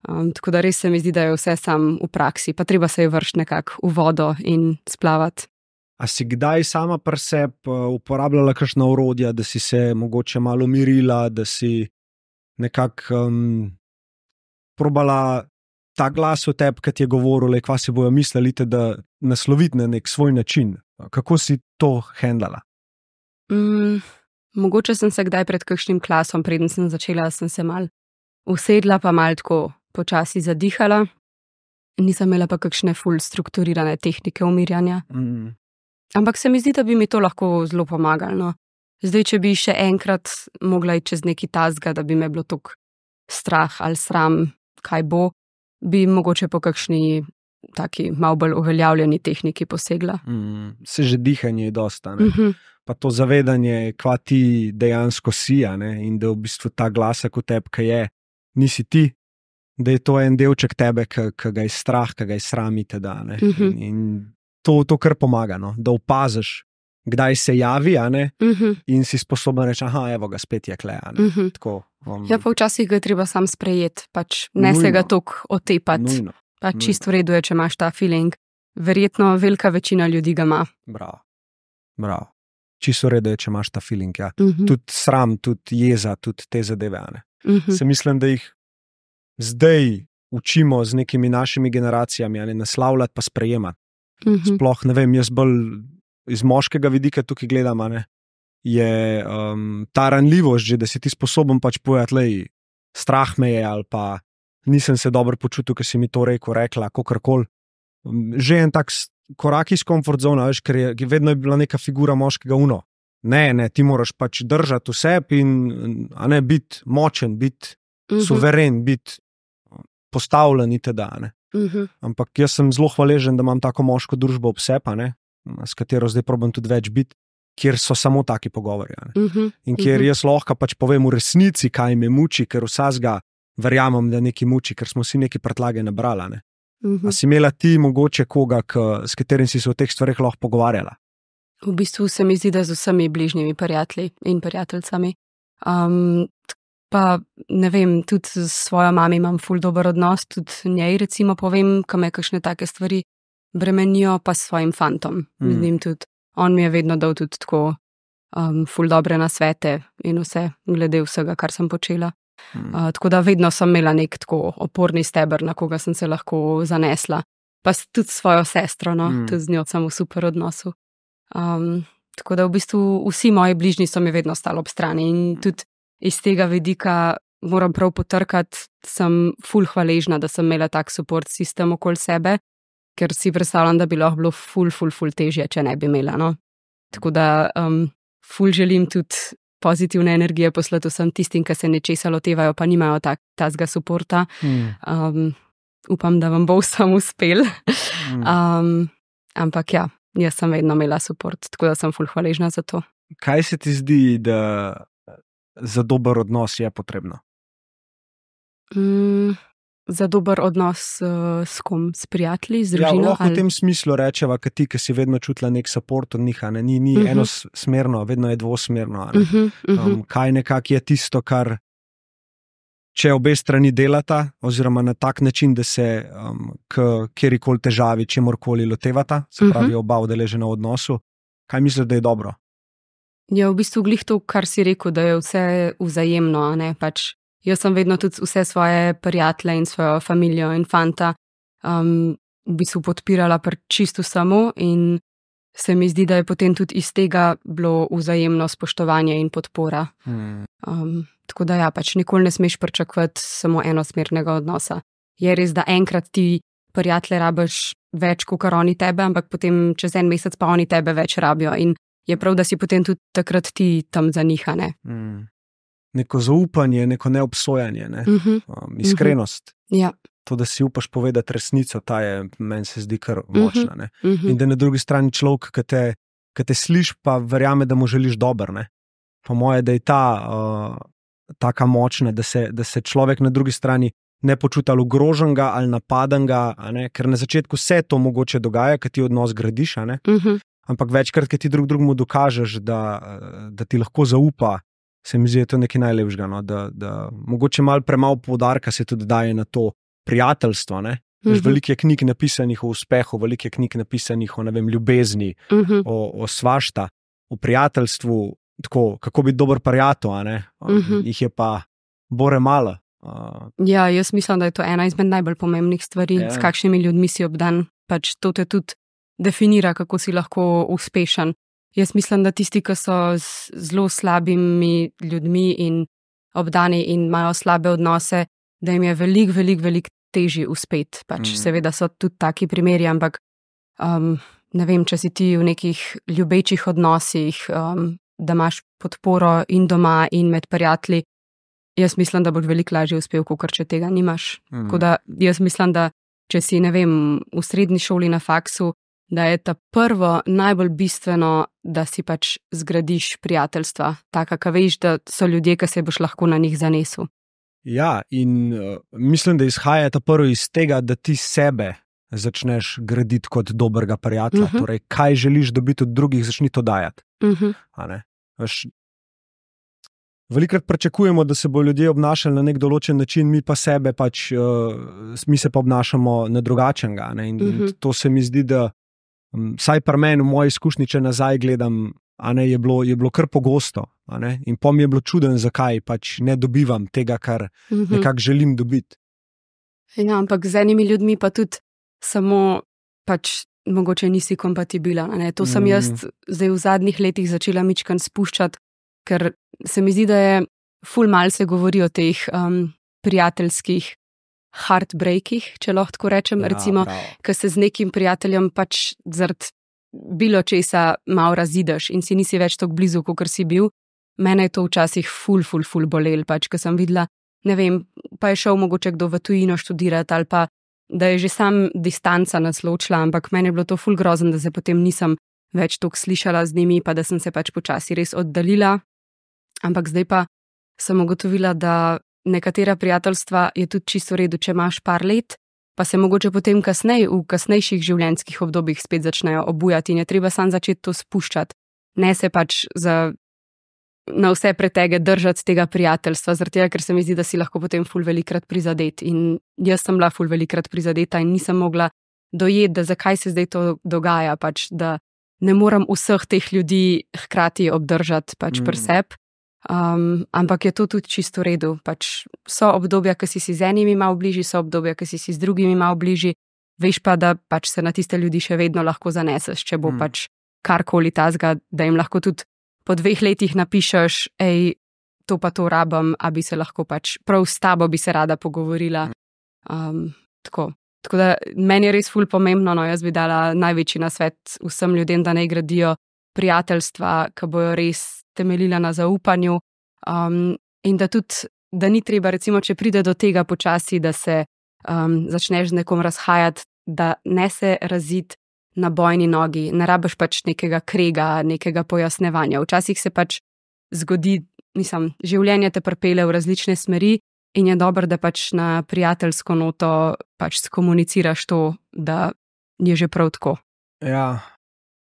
Tako da res se mi zdi, da je vse sam v praksi, pa treba se je vršiti nekako v vodo in splavati. A si kdaj sama pri sebi uporabljala kakšna orodja, da si se mogoče malo umirila, da si nekako probala ta glas v tebi, ki ti je govoril, kva si bojo mislili, da nasloviti na nek svoj način? Kako si to handlala? Mogoče sem se kdaj pred kakšnim klasom, preden sem začela, sem se mal usedla, pa mal tako počasi zadihala. Nisem imela pa kakšne ful strukturirane tehnike umirjanja. Ampak se mi zdi, da bi mi to lahko zelo pomagalo. No. Zdaj, če bi še enkrat mogla iti čez neki tazga, da bi me bilo toliko strah ali sram, kaj bo, bi mogoče po kakšni taki malo bolj uveljavljeni tehniki posegla. Se že dihanje je dosta, ne? Pa to zavedanje, kva ti dejansko si, ne? In da v bistvu ta glasek v tebi, ki je, nisi ti, da je to en delček tebe, ki ga je strah, ki ga je sramite, da, ne? In to kar pomaga, no? Da opaziš, kdaj se javi, in si sposoben reči, evo ga, spet je kle, Tako, ja, pa včasih ga je treba sam sprejeti, pač ne se ga toliko otepati. Pač čisto v redu je, če imaš ta feeling. Verjetno velika večina ljudi ga ima. Bravo. Čisto v redu je, če imaš ta feeling, ja. Tudi sram, tudi jeza, tudi te zadeve, Se mislim, da jih zdaj učimo z nekimi našimi generacijami, naslavljati pa sprejemati. Sploh, ne vem, jaz bolj iz moškega vidika tukaj gledam, je ta ranljivost že, da si ti sposoben pač povedati, lej, strah me je ali pa nisem se dobro počutil, ker si mi to rekla, kakorkoli. Že en tak korak iz comfort zone, veš, ker je vedno je bila neka figura moškega uno. Ne, ti moraš pač držati vse in biti močen, biti suveren, biti postavljen in teda, Ampak jaz sem zelo hvaležen, da imam tako moško družbo ob sebi, s katero zdaj probam tudi več biti, kjer so samo taki pogovori. In kjer jaz lahko pač povem v resnici, kaj me muči, ker vsazga verjamem, da nekaj muči, ker smo si nekaj prtlage nabrali. A si imela ti mogoče koga, s katerim si se o teh stvareh lahko pogovarjala? V bistvu se mi zdi, da z vsemi bližnjimi prijatelji in prijateljicami. Pa ne vem, tudi s svojo mami imam ful dober odnos, tudi njej recimo povem, ko me kakšne take stvari bremenijo, pa s svojim fantom. Z njim tudi. On mi je vedno dal tudi tako ful dobre nasvete in vse, glede vsega, kar sem počela. Tako da vedno sem imela nek tako oporni steber, na koga sem se lahko zanesla. Pa tudi svojo sestro, tudi z njo sem v super odnosu. Tako da v bistvu vsi moji bližnji so mi vedno stali ob strani in tudi iz tega vidika moram prav potrkati, sem ful hvaležna, da sem imela tak support sistem okoli sebe, ker si predstavljam, da bi lahko bilo ful težje, če ne bi imela. No? Tako da ful želim tudi pozitivne energije poslati vsem tistim, ki se nečesa lotevajo, pa nimajo tazga supporta. Upam, da vam bo vsem uspel. Ampak ja, jaz sem vedno imela support, tako da sem ful hvaležna za to. Kaj se ti zdi, da za dober odnos je potrebno? Za dober odnos s kom? S prijatelji, z družino? Lahko v tem smislu rečeva, ka ti, ki si vedno čutila nek support od njih, ni enosmerno, vedno je dvosmerno. Kaj nekako je tisto, kar če obe strani delata, oziroma na tak način, da se kjerikoli težavi, čemorkoli lotevata, se pravi oba udeležena v odnosu, kaj misliš, da je dobro? Ja, v bistvu glih to, kar si rekel, da je vse vzajemno, pač jaz sem vedno tudi vse svoje prijatelje in svojo familijo in fanta v bistvu podpirala čisto samo in se mi zdi, da je potem tudi iz tega bilo vzajemno spoštovanje in podpora. Tako da ja, pač nikoli ne smeš pričakovati samo enosmernega odnosa. Je res, da enkrat ti prijatelje rabiš več, kot oni tebe, ampak potem čez en mesec pa oni tebe več rabijo in je prav, da si potem tudi takrat ti tam za njih, Neko zaupanje, neko neobsojanje, iskrenost. Ja. To, da si upaš povedati resnico, ta je, meni se zdi kar močna. In da na drugi strani človek, ki te ki te sliši, pa verjame, da mu želiš dobro. Ne? Po moje, da je ta taka močna, da se človek na drugi strani ne počuti ali ogroženega ali napadenega, ker na začetku se to mogoče dogaja, ker ti odnos gradiš, ampak večkrat, ker ti drugemu dokažeš, da ti lahko zaupa, se mi zdi, da je to nekaj najlepšega, no? Da mogoče malo premalo poudarka se tudi daje na to prijateljstvo. Veliko je knjig napisanih o uspehu, veliko je knjig napisanih o ljubezni, o svašta, o prijateljstvu, tako, kako biti dober prijatelj, jih je pa bore malo. Ja, jaz mislim, da je to ena izmed najbolj pomembnih stvari, s kakšnimi ljudmi si obdan. Pač to te tudi definira, kako si lahko uspešen. Jaz mislim, da tisti, ki so z zelo slabimi ljudmi in obdani in imajo slabe odnose, da jim je veliko težje uspeti. Pač seveda so tudi taki primeri, ampak ne vem, če si ti v nekih ljubečih odnosih, da imaš podporo in doma in med prijatelji, jaz mislim, da boš veliko lažje uspel, kot če tega nimaš. Tako da jaz mislim, da če si, ne vem, v srednji šoli na faksu, da je ta prvo najbolj bistveno, da si pač zgradiš prijateljstva. Taka, ka veš, da so ljudje, ki se boš lahko na njih zanesel. Ja, in mislim, da izhaja ta prvo iz tega, da ti sebe začneš graditi kot dobrega prijatelja. Torej, kaj želiš dobiti od drugih, začni to dajati. Velikokrat pričakujemo, da se bo ljudje obnašali na nek določen način, mi pa sebe pač, mi se pa obnašamo na drugačenega. In to se mi zdi, da vsaj pri meni, v moji izkušnji, če nazaj gledam, je bilo kar pogosto. In pa mi je bilo čuden, zakaj pač ne dobivam tega, kar nekako želim dobiti. Ja, ampak z enimi ljudmi pa tudi samo pač mogoče nisi kompatibilen. To sem jaz zdaj v zadnjih letih začela mičkan spuščati, ker se mi zdi, da je ful mal se govori o teh prijateljskih heartbreakih, če lahko tako rečem, recimo, ker se z nekim prijateljem pač zaradi bilo česa malo razideš in si nisi več tako blizu, kot si bil. Mene je to včasih ful bolel, pač, ker sem videla, ne vem, pa je šel mogoče kdo v tujino študirati ali pa, da je že sam distanca nas ločila, ampak meni je bilo to ful grozno, da se potem nisem več toliko slišala z njimi, pa da sem se pač počasi res oddaljila. Ampak zdaj pa sem ugotovila, da nekatera prijateljstva je tudi čisto v redu, če imaš par let, pa se mogoče potem kasneje, v kasnejših življenjskih obdobjih spet začnejo obujati in je treba sam začeti to spuščati. Ne se pač na vse pretege držati tega prijateljstva, zaradi tega, ker se mi zdi, da si lahko potem ful velikrat prizadet. In jaz sem bila ful velikrat prizadeta in nisem mogla dojeti, da zakaj se zdaj to dogaja, pač, da ne moram vseh teh ljudi hkrati obdržati pač pri sebi. Ampak je to tudi čisto v redu. Pač so obdobja, ki si z enimi malo bližji, so obdobja, ki si z drugimi malo bližji, veš pa, da pač se na tiste ljudi še vedno lahko zaneseš, če bo pač karkoli tazga, da jim lahko tudi po 2 letih napišeš, to pa to rabim, a bi se lahko pač prav s tabo bi se rada pogovorila. Tako da meni je res ful pomembno, no, jaz bi dala največji nasvet vsem ljudem, da naj gradijo prijateljstva, ki bojo res temeljila na zaupanju, in da tudi, da ni treba, recimo, če pride do tega počasi, da se začneš z nekom razhajati, da ne se raziti na bojni nogi, ne rabiš pač nekega krega, nekega pojasnevanja. Včasih se pač zgodi, življenje te pripelje v različne smeri in je dobro, da pač na prijateljsko noto pač skomuniciraš to, da je že prav tako. Ja,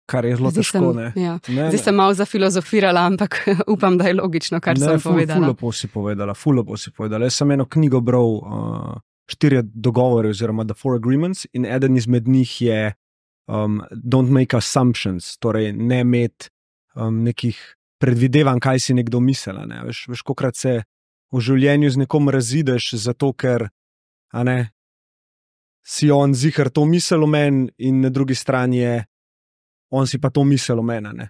kar je zelo težko, ne? Ja. Zdaj sem malo zafilozofirala, ampak upam, da je logično, kar sem povedala. Ful lepo si povedala. Jaz sem eno knjigo bral, 4 dogovore oziroma The 4 Agreements in eden izmed njih je don't make assumptions, torej ne imeti nekih predvidevanj, kaj si nekdo misel. Ne? Veš, kolikrat se v življenju z nekom razideš, zato ker si on ziher to misel o meni in na drugi strani je on si pa to misel o mene.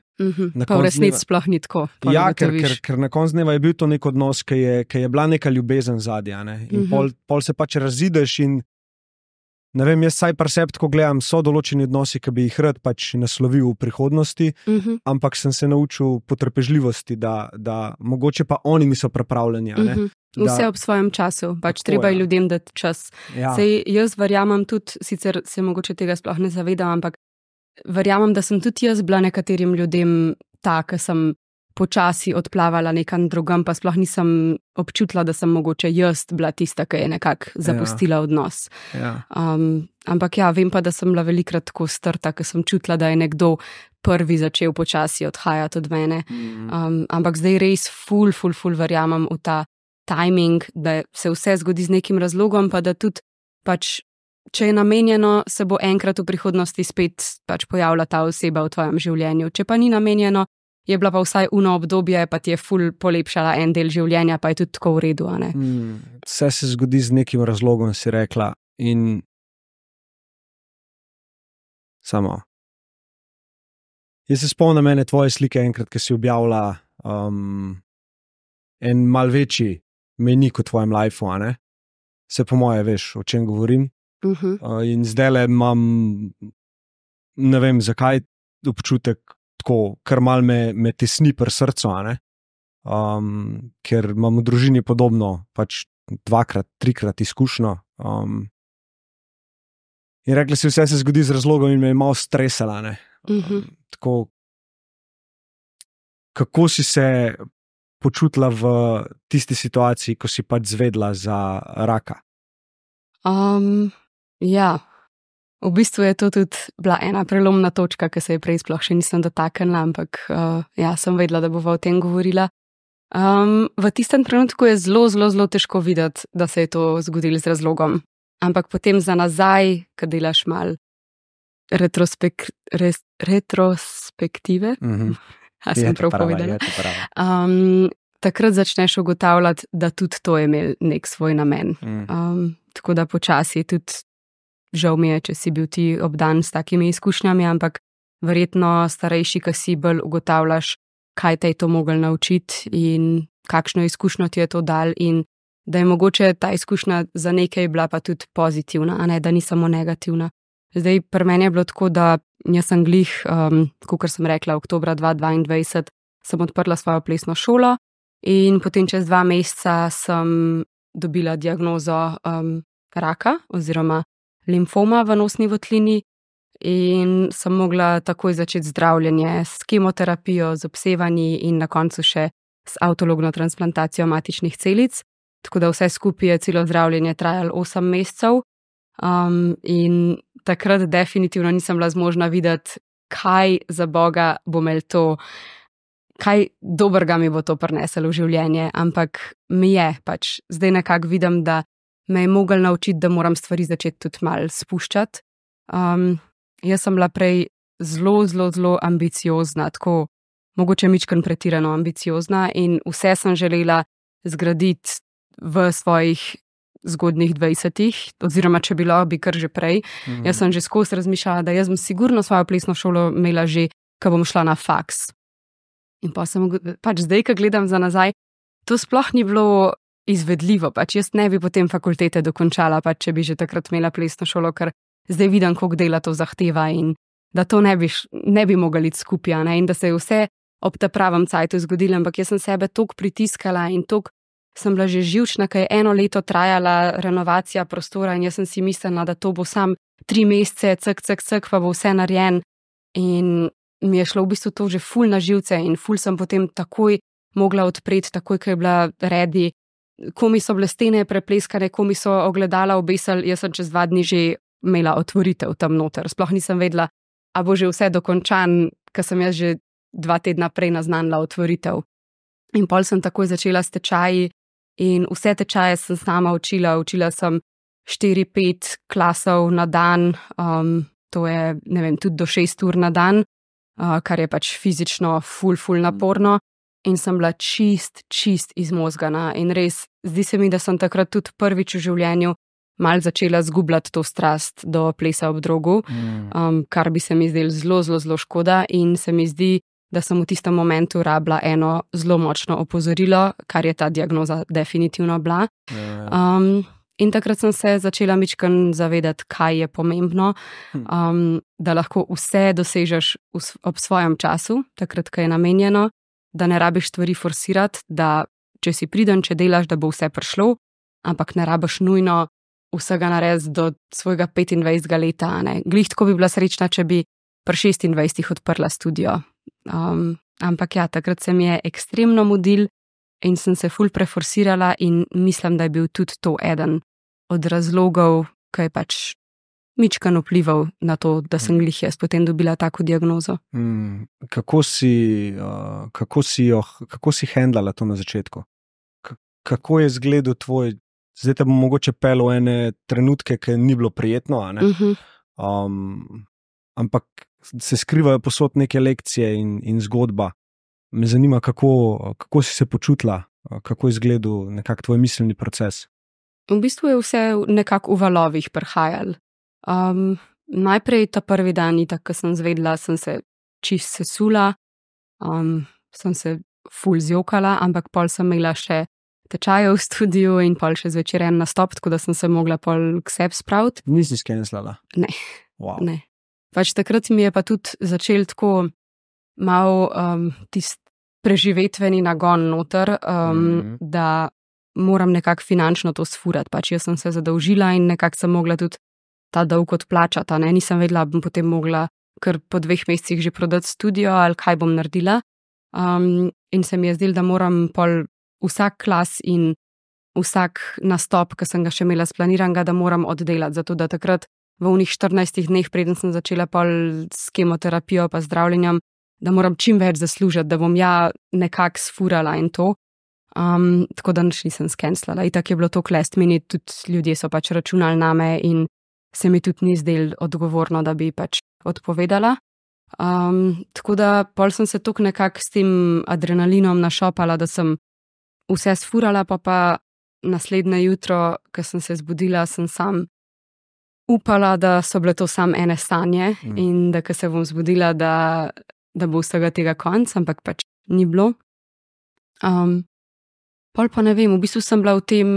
Pa v resnici sploh ni tako. Ja, ker na koncu dneva je bil to nek odnos, ki je bila neka ljubezen zadnja. In pol se pač razideš in ne vem, jaz saj pri sebi tako gledam, so določeni odnosi, ki bi jih rad pač naslovil v prihodnosti, ampak sem se naučil potrpežljivosti, da mogoče pa oni niso pripravljeni. Vse ob svojem času, pač tako treba je ljudem dati čas. Ja. Sej jaz verjamem tudi, sicer se mogoče tega sploh ne zavedam, ampak verjamem, da sem tudi jaz bila nekaterim ljudem ta, ki sem počasi odplavala nekam drugam, pa sploh nisem občutila, da sem mogoče jaz bila tista, ki je nekako zapustila odnos. Ja. Ampak ja, vem pa, da sem bila velikrat tako strta, ker sem čutila, da je nekdo prvi začel počasi odhajati od mene. Ampak zdaj res ful verjamem v ta timing, da se vse zgodi z nekim razlogom, pa da tudi pač, če je namenjeno, se bo enkrat v prihodnosti spet pač pojavila ta oseba v tvojem življenju. Če pa ni namenjeno, je bila pa vsaj uno obdobje, pa ti je ful polepšala en del življenja, pa je tudi tako v redu, a ne? Vse se zgodi z nekim razlogom, si rekla. In samo. Jaz se spomnim ene tvoje slike enkrat, ki si objavila en mal večji mejnik v tvojem lifeu, a ne? Se po moje veš, o čem govorim. In zdajle imam, ne vem zakaj, občutek tako, kar mal me tesni pri srcu, a ne? Ker imam v družini podobno, pač 2-krat, 3-krat izkušnjo. In rekla si, vse se zgodi z razlogom in me je malo stresala, ne? Tako, kako si se počutila v tisti situaciji, ko si pač zvedla za raka? Ja, v bistvu je to tudi bila ena prelomna točka, ki se je prej sploh še nisem dotaknila, ampak ja, sem vedela, da bova o tem govorila. V tistem trenutku je zelo težko videti, da se je to zgodilo z razlogom. Ampak potem za nazaj, ko delaš mal retrospektive, a sem prav povedala, takrat začneš ugotavljati, da tudi to je imel nek svoj namen. Tako da počasi tudi žal mi je, če si bil ti obdan s takimi izkušnjami, ampak verjetno starejši, ki si bolj ugotavljaš, kaj te je to moglo naučiti in kakšno izkušnjo ti je to dal in da je mogoče ta izkušnja za nekaj bila pa tudi pozitivna, a ne, da ni samo negativna. Zdaj, pri meni je bilo tako, da jaz sem glih, kakor sem rekla, oktobra 2022 sem odprla svojo plesno šolo in potem čez 2 meseca sem dobila diagnozo raka oziroma limfoma v nosni votlini in sem mogla takoj začeti zdravljenje s kemoterapijo, z obsevanji in na koncu še s avtologno transplantacijo matičnih celic. Tako da vse skupaj je celo zdravljenje trajalo 8 mesecev in takrat definitivno nisem bila zmožna videti, kaj za Boga bo imel to, kaj dobrega mi bo to prineslo v življenje, ampak mi je pač. Zdaj nekako vidim, da me je mogel naučiti, da moram stvari začeti tudi malo spuščati. Jaz sem bila prej zelo ambiciozna, tako mogoče mičken pretirano ambiciozna in vse sem želela zgraditi v svojih zgodnjih 20-ih, oziroma če bilo, bi kar že prej. Jaz sem že skozi razmišljala, da jaz bom sigurno svojo plesno šolo imela že, ko bom šla na faks. In pa sem pač zdaj, ko gledam za nazaj, to sploh ni bilo izvedljivo, pač jaz ne bi potem fakultete dokončala, pač če bi že takrat imela plesno šolo, ker zdaj vidim, koliko dela to zahteva in da to ne bi mogli iti skupaj, ne? In da se je vse ob ta pravem cajtu zgodilo, ampak jaz sem sebe toliko pritiskala in toliko sem bila že živčna, ker je 1 leto trajala renovacija prostora in jaz sem si mislila, da to bo sam 3 mesece, cek, pa bo vse narejen in mi je šlo v bistvu to že ful na živce in ful sem potem takoj mogla odpreti, takoj, ko je bila ready. Komi so bile stene prepleskane, komi so ogledala obesili, jaz sem čez 2 dni že imela otvoritev tam noter. Sploh nisem vedela, a bo že vse dokončan, ker sem jaz že 2 tedna prej naznanila otvoritev. In pol sem takoj začela s tečaji in vse tečaje sem sama učila sem 4-5 klasov na dan, to je, ne vem, tudi do 6 ur na dan, kar je pač fizično ful naporno. In sem bila čist izmozgana in res, zdi se mi, da sem takrat tudi prvič v življenju mal začela zgubljati to strast do plesa ob drogu, kar bi se mi zdelo zelo škoda in se mi zdi, da sem v tistem momentu rabila eno zelo močno opozorilo, kar je ta diagnoza definitivno bila. In takrat sem se začela mičken zavedati, kaj je pomembno, da lahko vse dosežeš ob svojem času, takrat, ko je namenjeno, da ne rabiš stvari forsirati, da če si priden, če delaš, da bo vse prišlo, ampak ne rabiš nujno vsega narediti do svojega 25. leta. Ne? Glih tako bi bila srečna, če bi pri 26 odprla studio. Ampak ja, takrat se mi je ekstremno mudil in sem se ful preforsirala in mislim, da je bil tudi to eden od razlogov, ki je pač mičkan vplival na to, da sem glih jaz potem dobila tako diagnozo. Kako si handlala to na začetku? Kako je izgledal tvoj, zdaj te bom mogoče pel v ene trenutke, ki ni bilo prijetno, a ne? Ampak se skrivajo posod neke lekcije in zgodba. Me zanima, kako si se počutila, kako je izgledal nekak tvoj miselni proces. V bistvu je vse nekako v valovih prihajalo. Najprej ta prvi dan, tako ko sem zvedla, sem se čist sesula, sem se ful zjokala, ampak pol sem imela še tečaje v studiu in pol še zvečer en nastop, tako da sem se mogla pol k sebi spraviti. Nisi skenslala? Ne. Wow. Ne. Pač takrat mi je pa tudi začel tako malo tist preživetveni nagon noter, da moram nekako finančno to sfurati. Pač jaz sem se zadolžila in nekako sem mogla tudi ta dolg odplačati. Ne? Nisem vedela, bom potem mogla kar po 2 mesecih že prodati studio ali kaj bom naredila. In se mi je zdelo, da moram pol vsak klas in vsak nastop, ki sem ga še imela splaniranega, da moram oddelati. Zato da takrat v unih 14 dneh, preden sem začela pol s kemoterapijo pa zdravljenjem, da moram čim več zaslužiti, da bom ja nekako sfurala in to. Tako da nič nisem skenslala. Itak je bilo to last minute, tudi ljudje so pač računali name in se mi tudi ni zdelo odgovorno, da bi pač odpovedala. Tako da pol sem se toliko nekako s tem adrenalinom našopala, da sem vse sfurala, pa naslednje jutro, ko sem se zbudila, sem sam upala, da so bile to samo ene sanje in da ko se bom zbudila, da bo vsega tega konc, ampak pač ni bilo. Pol pa ne vem, v bistvu sem bila v tem,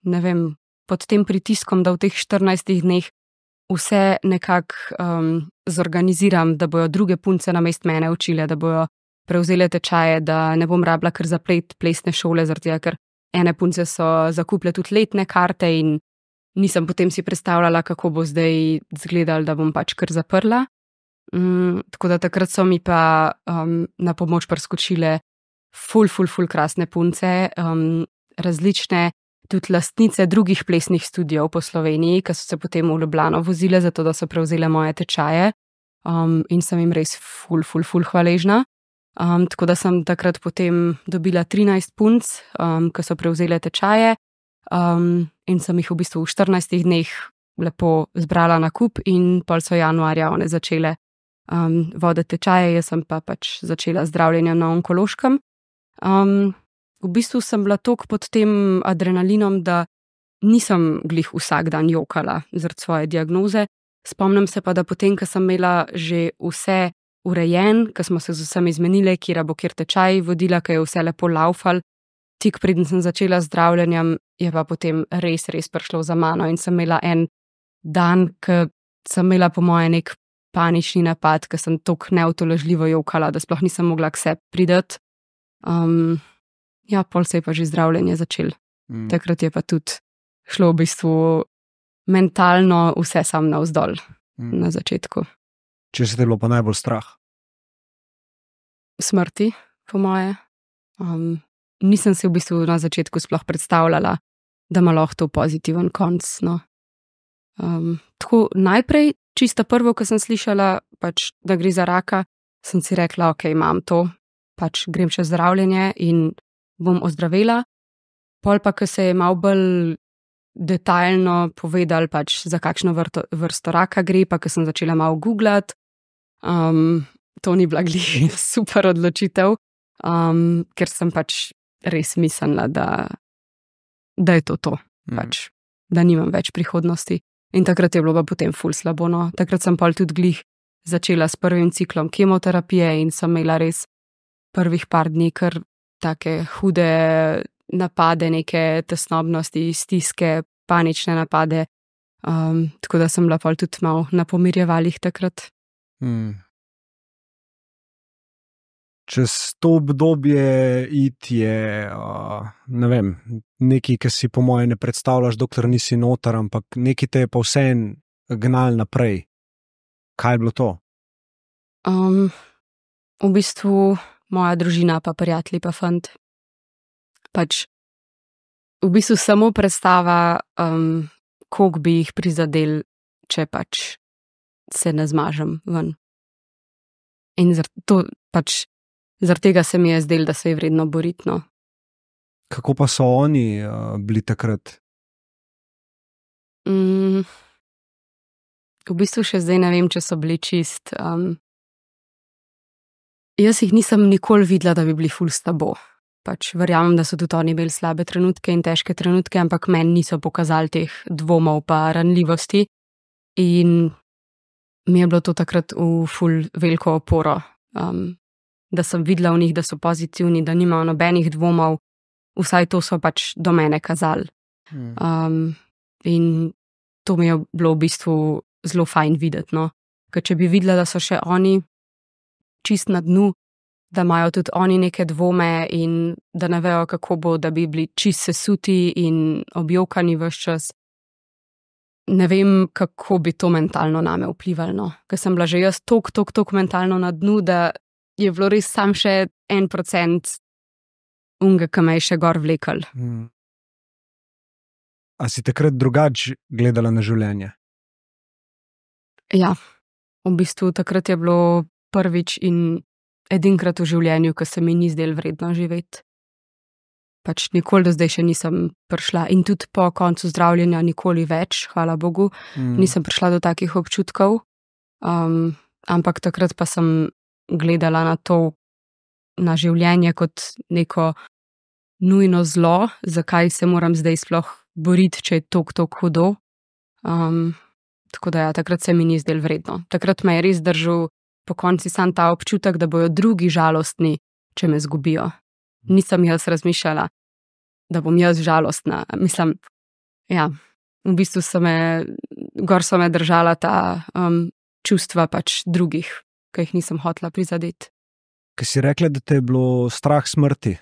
ne vem, pod tem pritiskom, da v teh 14 dneh vse nekako zorganiziram, da bojo druge punce namesto mene učile, da bojo prevzele tečaje, da ne bom rabila kar zaplet plesne šole, zaradi tega, ker ene punce so zakupile tudi letne karte in nisem potem si predstavljala, kako bo zdaj izgledalo, da bom pač kar zaprla. Tako da takrat so mi pa na pomoč priskočile ful krasne punce, različne tudi lastnice drugih plesnih studijev po Sloveniji, ki so se potem v Ljubljano vozile, zato da so prevzele moje tečaje in sem jim res ful hvaležna. Tako da sem takrat potem dobila 13 punc, ki so prevzele tečaje in sem jih v bistvu v 14 dneh lepo zbrala na kup in pol so januarja one začele voditi tečaje, jaz sem pa pač začela zdravljenje na onkološkem. V bistvu sem bila toliko pod tem adrenalinom, da nisem glih vsak dan jokala zaradi svoje diagnoze. Spomnim se pa, da potem, ko sem imela že vse urejen, ko smo se z vsem izmenile, kjer bo kjer tečaj vodila, ko je vse lepo laufal, tik preden sem začela zdravljenjem, je pa potem res prišlo za mano in sem imela en dan, ko sem imela po moje nek panični napad, ko sem toliko neutolažljivo jokala, da sploh nisem mogla k sebi priti. Ja, pol se je pa že zdravljenje začelo. Takrat je pa tudi šlo v bistvu mentalno vse sam navzdol na začetku. Če se te bilo pa najbolj strah? Smrti, po moje. Nisem si v bistvu na začetku sploh predstavljala, da ima lahko to pozitiven konc. No. Tako najprej, čisto prvo, ko sem slišala, pač, da gre za raka, sem si rekla, ok, imam to, pač grem še zdravljenje in bom ozdravela. Pol pa, ko se je malo bolj detaljno povedal, pač za kakšno vrsto raka gre, pa ko sem začela malo googlati, to ni bila glih super odločitev, ker sem pač res mislila, da je to, pač, da nimam več prihodnosti. In takrat je bilo pa potem ful slabo. No. Takrat sem pol tudi glih začela s prvim ciklom kemoterapije in sem imela res prvih par dni kar take hude napade, neke tesnobnosti, stiske, panične napade. Tako da sem bila pol tudi malo na pomirjevalih takrat. Čez to obdobje je, ne vem, nekaj, ki si po moje ne predstavljaš, dokler nisi noter, ampak nekaj te je pa vseeno gnal naprej. Kaj je bilo to? V bistvu moja družina, pa prijatelji, pa fant. Pač v bistvu samo predstava, koliko bi jih prizadel, če pač se ne zmažem ven. In zaradi tega se mi je zdelo, da se je vredno boriti, no. Kako pa so oni bili takrat? V bistvu še zdaj ne vem, če so bili čist. Jaz jih nisem nikoli videla, da bi bili ful s tabo. Pač verjamem, da so tudi oni imeli slabe trenutke in težke trenutke, ampak meni niso pokazali teh dvomov pa ranljivosti. In mi je bilo to takrat v ful veliko oporo, da sem videla v njih, da so pozitivni, da nimajo nobenih dvomov, vsaj to so pač do mene kazali. In to mi je bilo v bistvu zelo fajn videti, no. Ker če bi videla, da so še oni čist na dnu, da imajo tudi oni neke dvome in da ne vejo, kako bo, da bi bili čist sesuti in objokani ves čas. Ne vem, kako bi to mentalno name vplivalo, no. Ker sem bila že jaz tok mentalno na dnu, da je bilo res sam še 1% unga, ki me je še gor vlekel. A si takrat drugače gledala na življenje? Ja, v bistvu takrat je bilo prvič in edinkrat v življenju, ko se mi ni zdelo vredno živeti. Pač nikoli do zdaj še nisem prišla in tudi po koncu zdravljenja nikoli več, hvala Bogu, nisem prišla do takih občutkov, ampak takrat pa sem gledala na to, na življenje kot neko nujno zlo, zakaj se moram zdaj sploh boriti, če je toliko hudo. Tako da ja, takrat se mi ni zdelo vredno. Takrat me je res držal po konci sam ta občutek, da bojo drugi žalostni, če me zgubijo. Nisem jaz razmišljala, da bom jaz žalostna. Mislim, ja, v bistvu so me držala ta čustva pač drugih, ki jih nisem hotela prizadeti. Ko si rekla, da te je bilo strah smrti,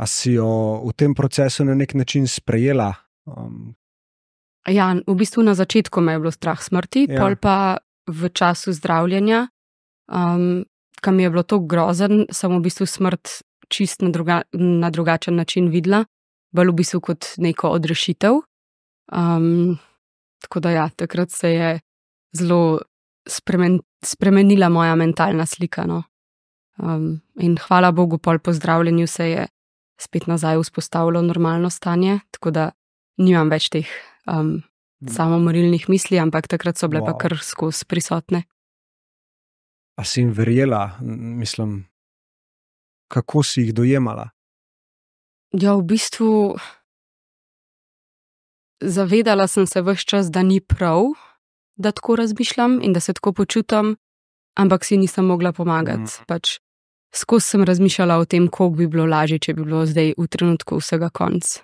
a si jo v tem procesu na nek način sprejela? Ja, v bistvu na začetku me je bilo strah smrti, pol pa v času zdravljenja, ko mi je bilo to grozen, sem v bistvu smrt čist na drugačen način videla, bolj v bistvu kot neko odrešitev. Tako da ja, takrat se je zelo spremenila moja mentalna slika, no. In hvala Bogu, pol po zdravljenju se je spet nazaj vzpostavilo normalno stanje, tako da nimam več teh samomorilnih misli, ampak takrat so bile pa kar skozi prisotne. A si jim verjela? Mislim, kako si jih dojemala? Ja, v bistvu zavedala sem se ves čas, da ni prav, da tako razmišljam in da se tako počutim, ampak si nisem mogla pomagati. Pač skozi sem razmišljala o tem, koliko bi bilo lažje, če bi bilo zdaj v trenutku vsega konc.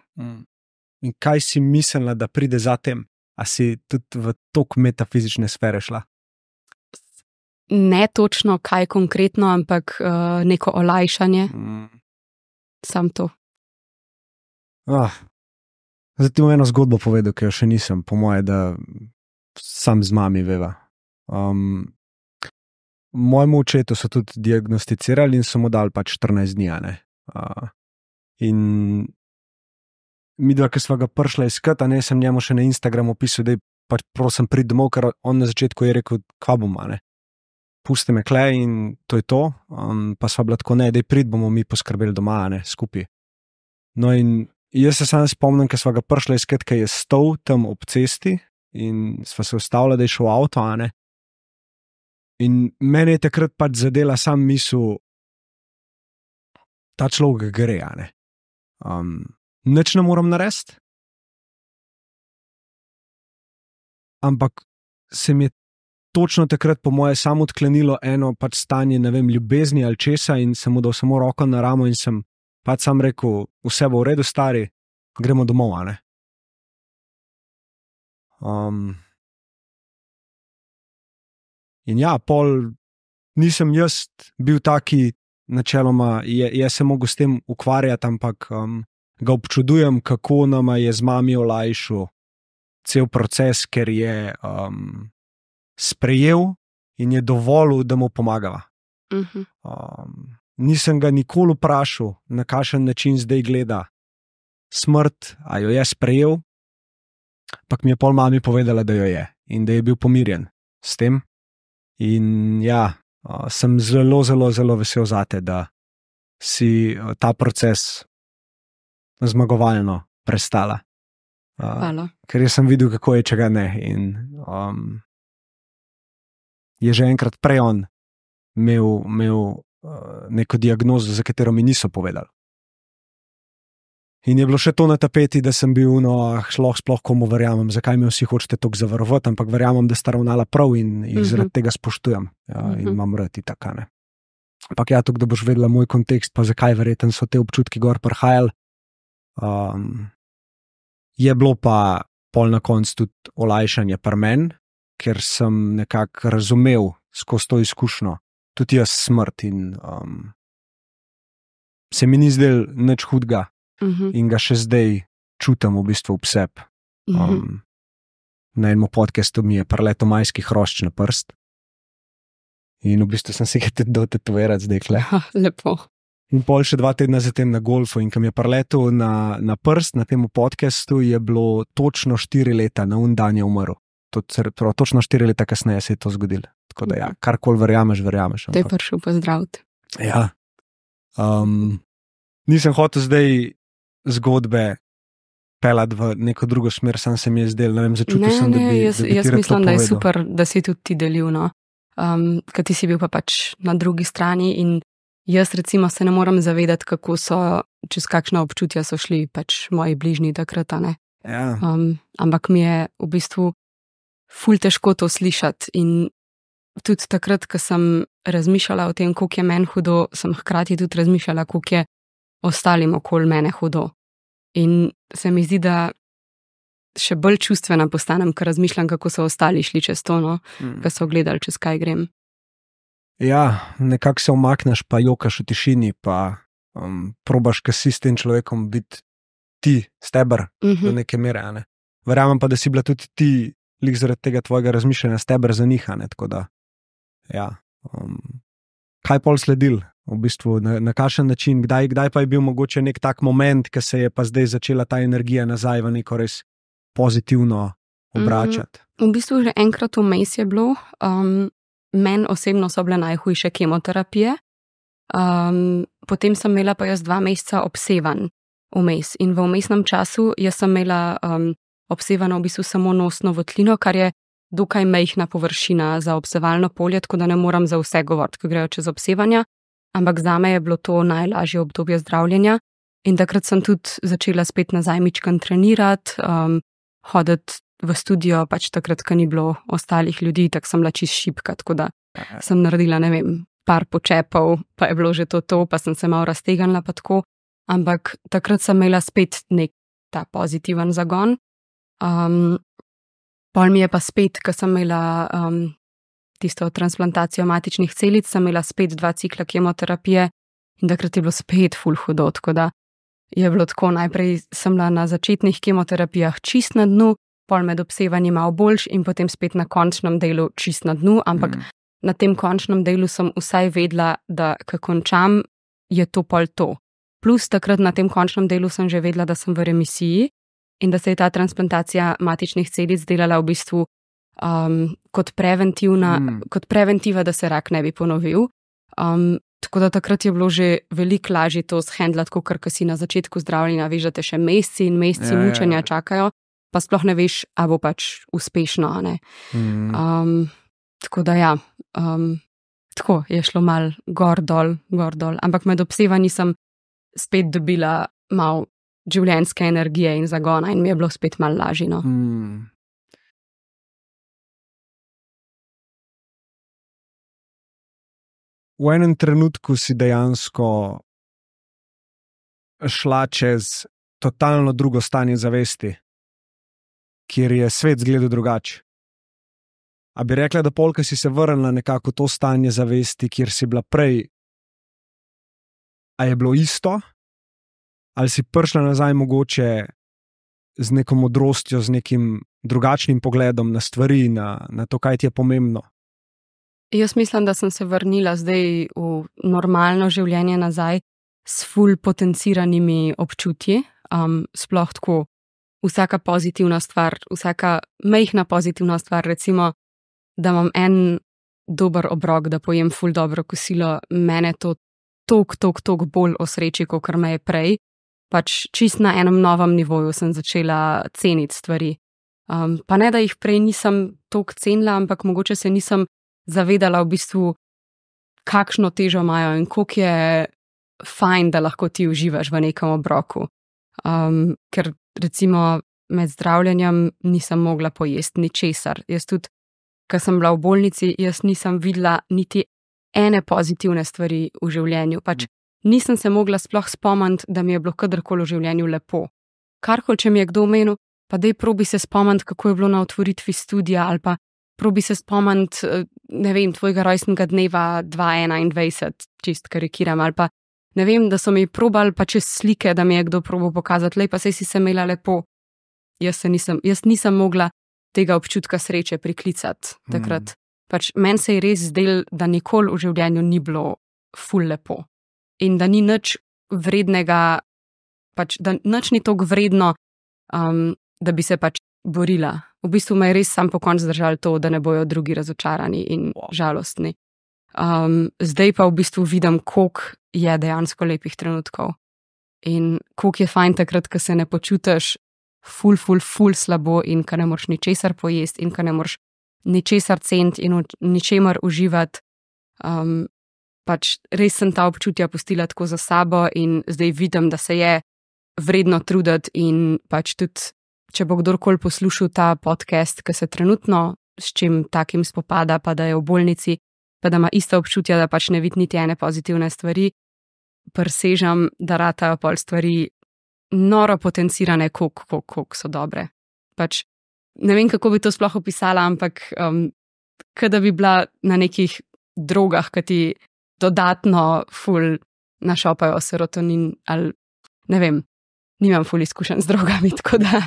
In kaj si mislila, da pride za tem? A si tudi v tok metafizične sfere šla? Ne točno kaj konkretno, ampak neko olajšanje. Sam to. Zdaj ti bom eno zgodbo povedal, ki jo še nisem, po moje, da sam z mami veva. Mojemu očetu so tudi diagnosticirali in so mu dali pač 14 dni, ne. In midva, ki sva ga prišla iskat, sem njemu še na Instagramu pisal, da pač prosim pridi domov, ker on na začetku je rekel, kva bom, ne. Pusti me kle in to je to. Pa sva bila tako, ne, daj prid, bomo mi poskrbeli doma, ne, skupaj. No in jaz se sam spomnim, ker sva ga prišla iskat, ker je stal tam ob cesti in sva se ustavila, da je šel avto, ne. In mene je takrat pač zadela sam misel, ta človek gre, ne. Nič ne moram narediti, ampak se mi je točno takrat po moje samo odklenilo eno pač stanje, ne vem, ljubezni ali česa in sem mu dal samo roko na ramo in sem pač sam rekel, vse bo v redu, stari, gremo domov, ne. In ja, pol nisem jaz bil taki, načeloma, jaz se mogel s tem ukvarjati, ampak ga občudujem, kako nama je z mami olajšal cel proces, ker je sprejel in je dovolil, da mu pomagava. Nisem ga nikoli vprašal, na kakšen način zdaj gleda smrt, a jo je sprejel, ampak mi je pol mami povedala, da jo je in da je bil pomirjen s tem. In ja, sem zelo, zelo, zelo vesel zate, da si ta proces zmagovalno prestala. Hvala. Ker jaz sem videl, kako je, če ga ne. In je že enkrat prej on imel neko diagnozo, za katero mi niso povedali. In je bilo še to na tapeti, da sem bil, sploh komu verjamem, zakaj me vsi hočete toliko zavarovati, ampak verjamem, da sta ravnala prav in jih zaradi tega spoštujem. Ja, in imam rad tako, ne. Ampak ja, tukaj, da boš vedela moj kontekst, pa zakaj verjetno so te občutki gor prihajali. Je bilo pa pol na koncu tudi olajšanje pri meni, ker sem nekako razumel skozi to izkušnjo, tudi jaz smrt in se mi ni zdel nič hudega in ga še zdaj čutim v bistvu ob sebi. Na enem podcastu mi je preletel majski hrošč na prst in v bistvu sem si ga tudi dotetovirati zdaj kle. Lepo. In pol še 2 tedna zatem na golfu in kam je preletel na prst na tem podcastu, je bilo točno 4 leta, na un dan je umrl. Točno 4 leta kasneje se je to zgodilo. Tako da ja, karkoli verjameš. Te je prišel pozdraviti. Ja. Nisem hotel zdaj zgodbe pelati v neko drugo smer, sam se mi je zdel, ne vem, začutil sem, da bi jaz mislim, da je super, da si tudi ti delil, no. Ker ti si bil pa pač na drugi strani in jaz recimo se ne morem zavedati, kako so, čez kakšna občutja so šli pač moji bližnji takrat, ne. Ja. Ampak mi je v bistvu ful težko to slišati in tudi takrat, ko sem razmišljala o tem, koliko je meni hudo, sem hkrati tudi razmišljala, koliko je ostalim okoli mene hudo. In se mi zdi, da še bolj čustvena postanem, ker razmišljam, kako so ostali šli čez to, no, ko so gledali, čez kaj grem. Ja, nekako se umakneš, pa jokaš v tišini, pa probaš, kaj si s tem človekom biti ti, steber do neke mere, ne. Verjamem pa, da si bila tudi ti lik zaradi tega tvojega razmišljanja steber za njih, ne, tako da ja. Kaj pol sledil? V bistvu, na kakšen način, kdaj pa je bil mogoče nek tak moment, ki se je pa zdaj začela ta energija nazaj v neko res pozitivno obračati? V bistvu že enkrat vmes je bilo. Meni osebno so bile najhujše kemoterapije. Potem sem imela pa jaz 2 meseca obsevanj vmes. In v vmesnem času jaz sem imela obsevano v bistvu samo nosno votlino, kar je dokaj majhna površina za obsevalno polje, tako da ne moram za vse govoriti, ko grejo čez obsevanja. Ampak zame je bilo to najlažje obdobje zdravljenja in takrat sem tudi začela spet nazaj mičkan trenirati, hoditi v studio, pač takrat, ko ni bilo ostalih ljudi, tako sem bila čisto šibka, tako da sem naredila, ne vem, par počepov, pa je bilo že to, pa sem se malo raztegnila pa tako, ampak takrat sem imela spet nek ta pozitiven zagon. Pol mi je pa spet, ko sem imela tisto transplantacijo matičnih celic, sem imela spet 2 cikla kemoterapije in takrat je bilo spet ful hudo, tako da je bilo tako, najprej sem bila na začetnih kemoterapijah čist na dnu, pol med obsevanji malo boljš in potem spet na končnem delu čist na dnu, ampak na tem končnem delu sem vsaj vedela, da ko končam, je to pol to. Plus takrat na tem končnem delu sem že vedela, da sem v remisiji in da se je ta transplantacija matičnih celic delala v bistvu kot preventiva, da se rak ne bi ponovil. Tako da takrat je bilo že veliko lažje to shendlati, kot si na začetku zdravljenja veš, da te še meseci in meseci mučenja čakajo, pa sploh ne veš, a bo pač uspešno, ne. Tako da ja, tako je šlo mal gor dol, ampak med obsevanji sem spet dobila malo življenjske energije in zagona in mi je bilo spet malo lažje, no. V enem trenutku si dejansko šla čez totalno drugo stanje zavesti, kjer je svet izgledal drugače. A bi rekla, da polka si se vrnila nekako to stanje zavesti, kjer si bila prej, a je bilo isto? Ali si prišla nazaj mogoče z neko modrostjo, z nekim drugačnim pogledom na stvari, na to, kaj ti je pomembno? Jaz mislim, da sem se vrnila zdaj v normalno življenje nazaj s ful potenciranimi občutji, sploh tako vsaka pozitivna stvar, vsaka majhna pozitivna stvar, recimo, da imam en dober obrok, da pojem ful dobro kosilo, mene to tok bolj osreči, kot me je prej. Pač čist na enem novem nivoju sem začela ceniti stvari. Pa ne, da jih prej nisem toliko cenila, ampak mogoče se nisem zavedala v bistvu, kakšno težo imajo in koliko je fajn, da lahko ti uživaš v nekem obroku. Ker recimo med zdravljenjem nisem mogla pojesti ničesar. Jaz tudi, ko sem bila v bolnici, jaz nisem videla niti ene pozitivne stvari v življenju. Pač nisem se mogla sploh spomniti, da mi je bilo kadarkoli v življenju lepo. Karkoli, če mi je kdo omenil, pa dej probi se spomniti, kako je bilo na otvoritvi studia, ali pa probi se spomniti, ne vem, tvojega rojstnega dneva 2021, čist karikiram, ali pa ne vem, da so mi probali pa čez slike, da mi je kdo probal pokazati, lej pa sej si se imela lepo. Jaz nisem mogla tega občutka sreče priklicati takrat. Pač meni se je res zdelo, da nikoli v življenju ni bilo ful lepo. In da ni nič vrednega, pač da nič ni toliko vredno, da bi se pač borila. V bistvu me je res sam po koncu zdržalo to, da ne bojo drugi razočarani in žalostni. Zdaj pa v bistvu vidim, koliko je dejansko lepih trenutkov. In koliko je fajn takrat, ko se ne počutiš ful slabo in ko ne moreš ničesar pojesti in ko ne moreš ničesar ceniti in ničemer uživati. Pač res sem ta občutja pustila tako za sabo in zdaj vidim, da se je vredno truditi in pač tudi, če bo kdorkoli poslušal ta podcast, ki se trenutno s čim takim spopada, pa da je v bolnici, pa da ima ista občutja, da pač ne vidi niti ene pozitivne stvari, presežem, da ratajo pol stvari noro potencirane, koliko so dobre. Pač ne vem, kako bi to sploh opisala, ampak kada bi bila na nekih drogah, ki ti dodatno ful našopajo serotonin, ali ne vem, nimam ful izkušenj z drogami, tako da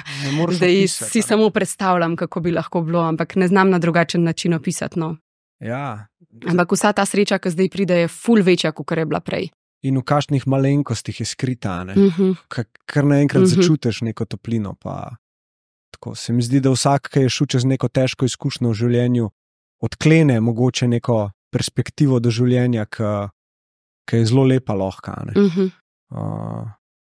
zdaj si samo predstavljam, kako bi lahko bilo, ampak ne znam na drugačen način opisati, no. Ja. Ampak vsa ta sreča, ki zdaj pride, je ful večja, kot je bila prej. In v kakšnih malenkostih je skrita, ne? Kar naenkrat začutiš neko toplino, pa tako se mi zdi, da vsak, ki je šel čez neko težko izkušnjo v življenju, odklene mogoče neko perspektivo do življenja, ki je zelo lepa lahka, ne?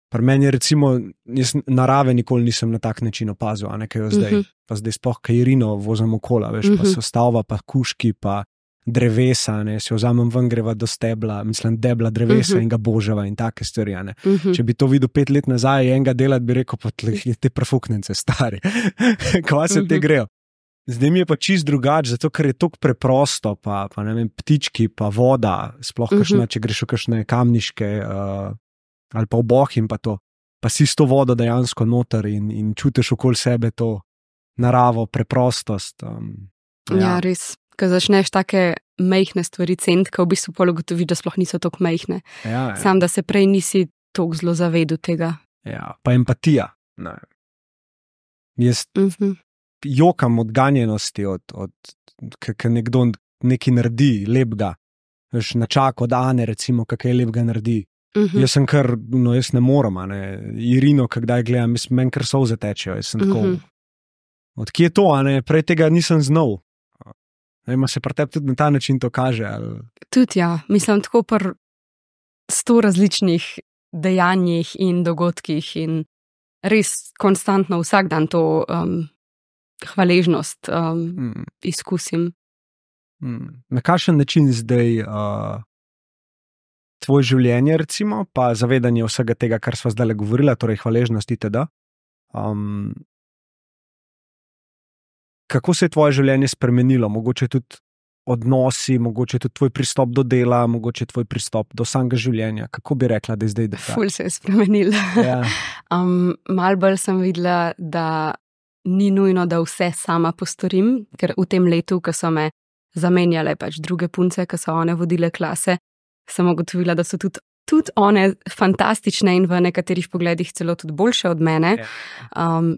Pri meni je recimo, jaz narave nikoli nisem na tak način opazil, a ne, kaj jo zdaj, pa zdaj sploh Irino vozim okola, veš, pa so stavba, pa kuški, pa drevesa, ne, si jo vzamem ven, greva do stebla, mislim, debla drevesa in ga božava in take stvari, ne. Če bi to videl 5 let nazaj, enega delati, bi rekel, pa te prefuknence stari, kva se te grejo. Zdaj mi je pa čist drugače, zato ker je toliko preprosto, pa ne vem, ptički, pa voda, sploh kakšna, če greš v kakšne kamniške, ali pa v Bohinj pa to, pa si s to vodo dejansko noter in čutiš okoli sebe to naravo, preprostost. Ja, res. Ko začneš take majhne stvari ceniti, ko v bistvu pol ugotoviš, da sploh niso toliko majhne. Ja. Sam, da se prej nisi toliko zelo zavedel tega. Ja, pa empatija. Ne. Jaz jokam od ganjenosti, ker nekdo nekaj naredi lepega. Veš, načak od Ane, recimo, kaj lepega naredi. Jaz sem kar, jaz ne moram, ne. Irino, kdaj gledam, meni kar solze tečejo, jaz sem tako, odkje je to, ne, prej tega nisem znal. Vem, se pri tebi tudi na ta način to kaže, ali? Tudi ja, mislim tako pri 100 različnih dejanjih in dogodkih in res konstantno vsak dan to hvaležnost izkusim. Na kakšen način zdaj tvoje življenje, recimo, pa zavedanje vsega tega, kar sva zdaj govorila, torej hvaležnost itd. Kako se je tvoje življenje spremenilo? Mogoče tudi odnosi, mogoče tudi tvoj pristop do dela, mogoče tvoj pristop do samega življenja. Kako bi rekla, da je zdaj? Ful se je spremenilo. Ja. Malo bolj sem videla, da ni nujno, da vse sama postorim, ker v tem letu, ko so me zamenjale pač druge punce, ko so one vodile klase, sem ugotovila, da so tudi tudi one fantastične in v nekaterih pogledih celo tudi boljše od mene,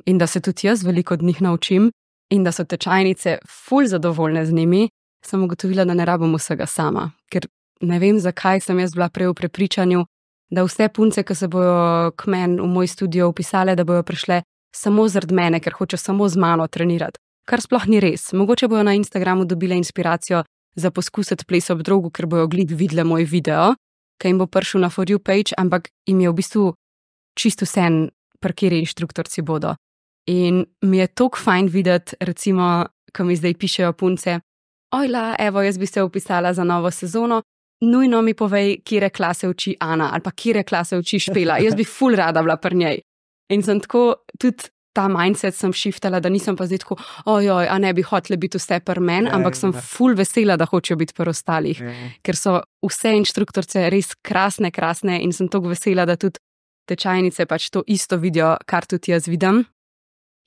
in da se tudi jaz veliko od njih naučim in da so tečajnice ful zadovoljne z njimi, sem ugotovila, da ne rabim vsega sama. Ker ne vem, zakaj sem jaz bila prej v prepričanju, da vse punce, ki se bojo k meni v moj studio upisale, da bojo prišle samo zaradi mene, ker hoče samo z mano trenirati. Kar sploh ni res. Mogoče bojo na Instagramu dobile inspiracijo za poskusiti ples ob drogu, ker bojo glih videle moj video, ki jim bo prišel na For You page, ampak jim je v bistvu čisto vseeno, pri kateri inštruktorci bodo. In mi je toliko fajn videti, recimo, ko mi zdaj pišejo punce, ojla, evo, jaz bi se upisala za novo sezono, nujno mi povej, kire klase uči Ana ali pa kire klase uči Špela. Jaz bi ful rada bila pri njej. In sem tako, tudi ta mindset sem shiftala, da nisem pa zdaj tako, ojoj, a ne bi hotele biti vse pri meni, ampak sem ful vesela, da hočejo biti pri ostalih. Ker so vse inštruktorce res krasne in sem toliko vesela, da tudi tečajnice pač to isto vidijo, kar tudi jaz vidim.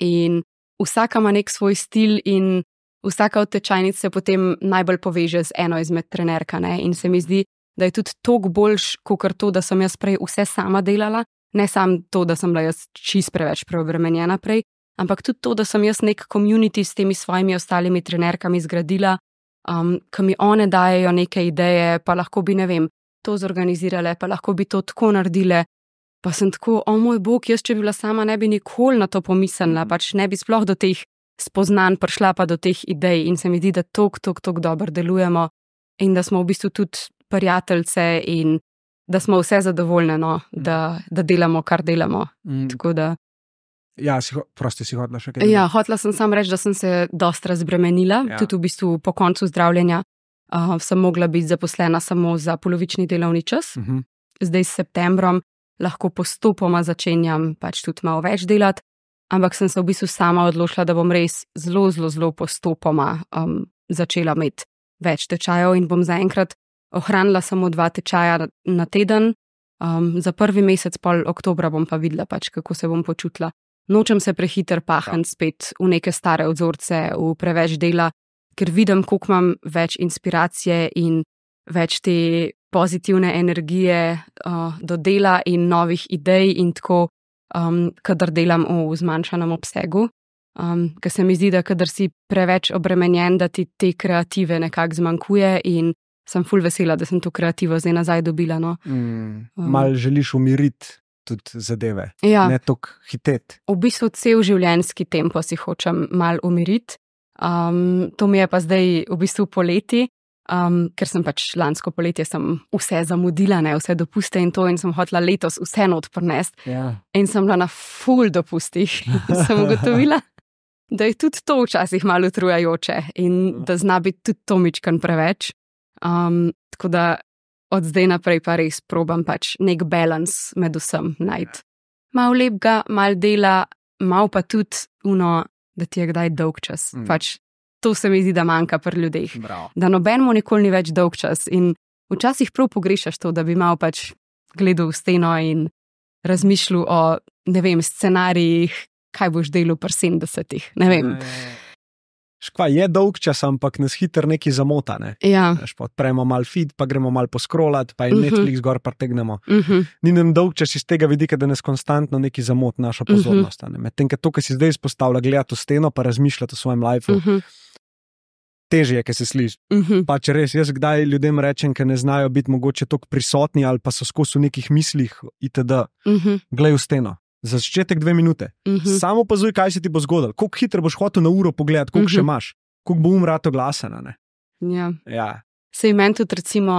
In vsaka ima nek svoj stil in vsaka od tečajnic se potem najbolj poveže z eno izmed trenerka, ne? In se mi zdi, da je tudi toliko boljš, kakor to, da sem jaz prej vse sama delala, ne samo to, da sem bila jaz čist preveč preobremenjena prej, ampak tudi to, da sem jaz nek community s temi svojimi ostalimi trenerkami zgradila, ki mi one dajejo neke ideje, pa lahko bi, ne vem, to zorganizirale, pa lahko bi to tako naredile. Pa sem tako, o moj bog, jaz če bi bila sama, ne bi nikoli na to pomislila, pač ne bi sploh do teh spoznanj prišla pa do teh idej in se mi zdi, da toliko dobro delujemo in da smo v bistvu tudi prijateljce in da smo vse zadovoljne, no, da delamo, kar delamo. Tako da... Ja, prosti si hotela še kaj? Ja, hotela sem samo reči, da sem se dosti razbremenila, tudi v bistvu po koncu zdravljenja sem mogla biti zaposlena samo za polovični delovni čas. Zdaj s septembrom lahko postopoma začenjam pač tudi malo več delati, ampak sem se v bistvu sama odločila, da bom res zelo postopoma začela imeti več tečajev in bom zaenkrat ohranila samo 2 tečaja na teden. Za prvi mesec, pol oktobra bom pa videla pač, kako se bom počutila. Nočem se prehiter pahniti spet v neke stare vzorce, v preveč dela, ker vidim, koliko imam več inspiracije in več te pozitivne energije do dela in novih idej in tako, kadar delam v zmanjšanem obsegu. Ker se mi zdi, da kadar si preveč obremenjen, da ti te kreative nekako zmanjkuje in sem ful vesela, da sem to kreativo zdaj nazaj dobila. No. Mal želiš umiriti tudi zadeve, ja. Ne toliko hiteti. V bistvu cel življenjski tempo si hočem mal umiriti. To mi je pa zdaj v bistvu poleti, ker sem pač lansko poletje sem vse zamudila, ne, vse dopuste in to in sem hotela letos vse not prinesti. Ja. In sem bila na ful dopustih. Sem ugotovila, da je tudi to včasih malo utrujajoče in da zna biti tudi to mičkan preveč. Tako da od zdaj naprej pa res probam pač nek balans med vsem najti. Mal lepega, mal dela, mal pa tudi da ti je kdaj dolg čas. Pač to se mi zdi, da manjka pri ljudeh. Bravo. Da nobenemu nikoli ni več dolg čas in včasih prav pogrešaš to, da bi mal pač gledal v steno in razmišljal o, ne vem, scenarijih, kaj boš delal pri 70-ih, ne vem. Škva, je dolg čas, ampak nas hiter neki zamota, ne? Ja. Odpremo mal feed, pa gremo mal poscrollat, pa in Netflix gor partegnemo. Ni nam dolg čas iz tega vidika, da nas konstantno neki zamot našo pozornost. Medtem, ker to, kar si zdaj izpostavlja, gledati v steno, pa razmišljati o svojem lifeu, težje je, ker se sliši. Pa če res, jaz kdaj ljudem rečem, ker ne znajo biti mogoče toliko prisotni ali pa so skozi v nekih mislih itd. Glej v steno. Za začetek 2 minute. Samo opazuj, kaj se ti bo zgodilo. Koliko hitro boš hotel na uro pogledati, koliko še imaš. Koliko bo rato glasena, ne? Ja. Sej meni tudi recimo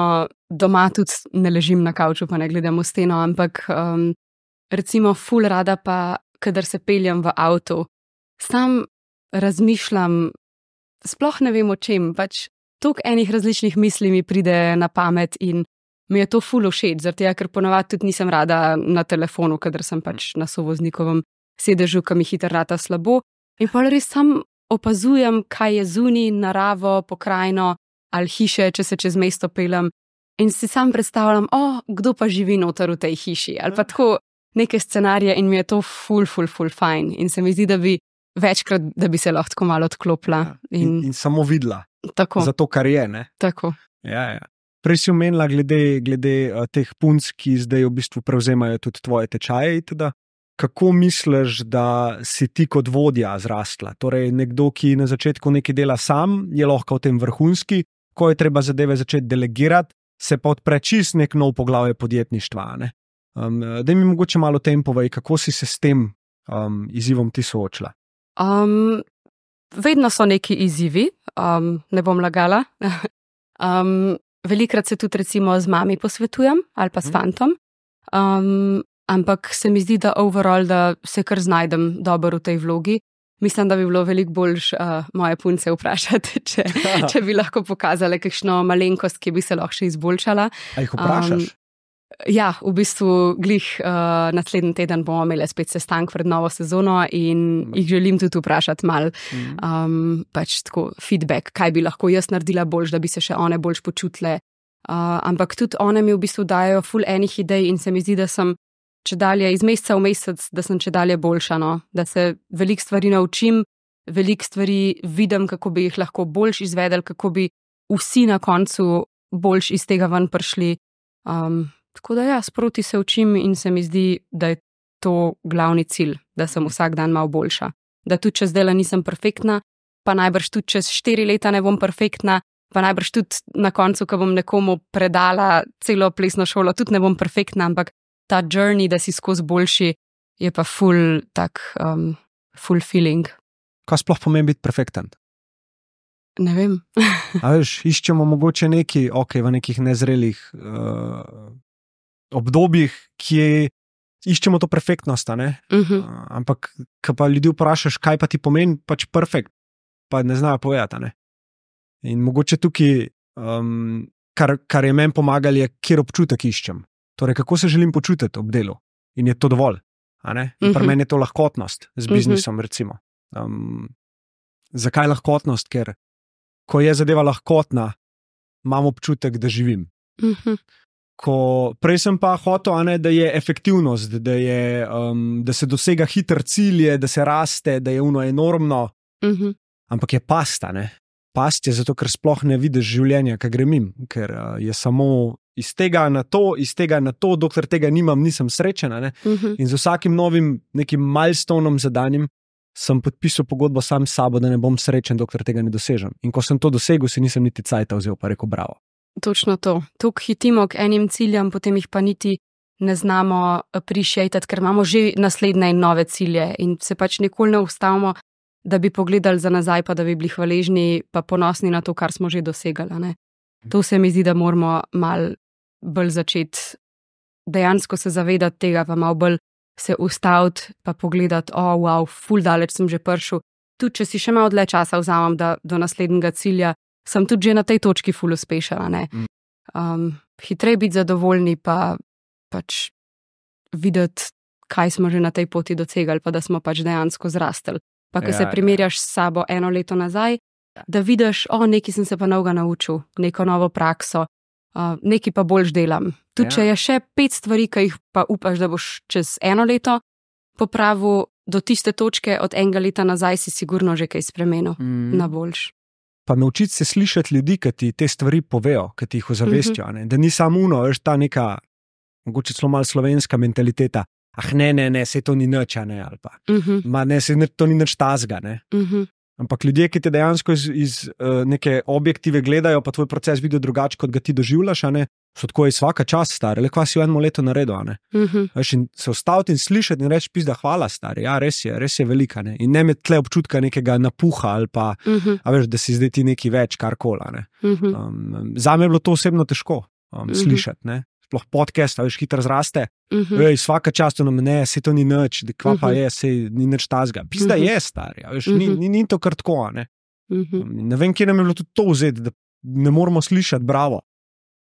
doma tudi ne ležim na kavču, pa ne gledam v steno, ampak recimo ful rada pa, kadar se peljem v avtu, sam razmišljam, sploh ne vem o čem, pač toliko enih različnih misli mi pride na pamet in mi je to ful všeč, zaradi tega, ker ponavadi tudi nisem rada na telefonu, kadar sem pač na sovoznikovem sedežu, ki mi hiter rata slabo. In pa res sam opazujem, kaj je zunaj, naravo, pokrajino ali hiše, če se čez mesto peljem. In si sam predstavljam, kdo pa živi noter v tej hiši. Ali pa tako neke scenarije in mi je to ful fajn. In se mi zdi, da bi večkrat, da bi se lahko tako malo odklopila. In samo videla. Tako. Za to, kar je, ne? Tako. Ja. Prej si omenila glede teh punc, ki zdaj v bistvu prevzemajo tudi tvoje tečaje. Teda. Kako misliš, da si ti kot vodja zrastla? Torej, nekdo, ki na začetku nekaj dela sam, je lahko v tem vrhunski, ko je treba zadeve začeti delegirati, se pa odpre čist nek nov poglavje podjetništva. Daj mi mogoče malo o tem povej, kako si se s tem izzivom ti soočila? Vedno so neki izzivi, ne bom lagala. Velikrat se tudi recimo z mami posvetujem ali pa s fantom, ampak se mi zdi, da overall, da se kar znajdem dobro v tej vlogi. Mislim, da bi bilo veliko boljš moje punce vprašati, če bi lahko pokazale kakšno malenkost, ki bi se lahko še izboljšala. A jih vprašaš? Ja, v bistvu glih naslednji teden bomo imeli spet sestank pred novo sezono in jih želim tudi vprašati malo pač tako feedback, kaj bi lahko jaz naredila boljš, da bi se še one boljš počutile. Ampak tudi one mi v bistvu dajo ful enih idej in se mi zdi, da sem čedalje iz meseca v mesec, da sem čedalje boljša, no? Da se veliko stvari naučim, veliko stvari vidim, kako bi jih lahko boljš izvedeli, kako bi vsi na koncu boljš iz tega ven prišli. Tako da ja, sproti se učim in se mi zdi, da je to glavni cilj, da sem vsak dan malo boljša. Da tudi če zdaj nisem perfektna, pa najbrž tudi čez 4 leta ne bom perfektna, pa najbrž tudi na koncu, ko bom nekomu predala celo plesno šolo, tudi ne bom perfektna, ampak ta journey, da si skozi boljši, je pa full feeling. Kaj sploh pomeni biti perfekten? Ne vem. A veš, iščemo mogoče neki, v nekih nezrelih obdobjih, ki iščemo to perfektnost, ne? Ampak, ko pa ljudi vprašaš, kaj pa ti pomeni, pač perfekt, pa ne znajo povedati, ne? In mogoče tukaj, kar je meni pomagali, je, kjer občutek iščem. Torej, kako se želim počutiti ob delu. In je to dovolj, a ne? In pri meni je to lahkotnost z biznisom, recimo. Zakaj lahkotnost? Ker, ko je zadeva lahkotna, imam občutek, da živim. Prej sem pa hotel, da je efektivnost, da se dosega hiter cilj, da se raste, da je enormno, ampak je pasta, ne? Past je zato, ker sploh ne vidiš življenja, kaj gre mimo, ker je samo iz tega na to, dokler tega nimam, nisem srečen, ne? In z vsakim novim nekim milestonom zadanjem sem podpisal pogodbo sam s sabo, da ne bom srečen, dokler tega ne dosežem. In ko sem to dosegel, si nisem niti cajta vzel, pa rekel bravo. Točno to. Tuk hitimo k enim ciljem, potem jih pa niti ne znamo appreciatati, ker imamo že naslednje in nove cilje in se pač nikoli ne ustavimo, da bi pogledali za nazaj, pa da bi bili hvaležni, pa ponosni na to, kar smo že dosegali, ne. To se mi zdi, da moramo malo bolj začeti dejansko se zavedati tega, pa malo bolj se ustaviti, pa pogledati, wow, ful daleč sem že prišel. Tudi, če si še malo dlje časa vzamem, da do naslednjega cilja sem tudi že na tej točki ful uspešala, ne. Hitreje biti zadovoljni, pa pač videti, kaj smo že na tej poti dosegali, pa da smo pač dejansko zrastli. Pa, ko se primerjaš s sabo 1 leto nazaj, da vidiš, nekaj sem se pa novega naučil, neko novo prakso, nekaj pa boljš delam. Tudi, če je še 5 stvari, ki jih pa upaš, da boš čez 1 leto popravil do tiste točke od 1 leta nazaj, si sigurno že kaj spremenil na boljš. Pa naučiti se slišati ljudi, ki ti te stvari povejo, ki ti jih ozavestijo, da ni samo veš, ta neka, mogoče celo malo slovenska mentaliteta, ne, sej to ni nič, ne, ali pa, ne, sej to ni nič tazga, ne. Ampak ljudje, ki te dejansko iz neke objektive gledajo, pa tvoj proces vidijo drugače, kot ga ti doživljaš, ne, so tako je svaka čast, stari, le kva si v 1 letu naredil, ne. Veš, in se ustaviti in slišati in reči, pizda, hvala, stari, ja, res je velika, ne. In ne imeti tle občutka nekega napuha ali pa, a veš, da si zdaj ti neki več, karkola, ne. Zame je bilo to osebno težko slišati, ne. Sploh podcast, veš, hitro zraste, svaka čast, ne, sej to ni nič, kva pa je, sej ni nič tazga. Pizda je, stari, veš, ni to kar tako, ne. Ne vem, kje nam je bilo tudi to vzeti, da ne moramo slišati, bravo.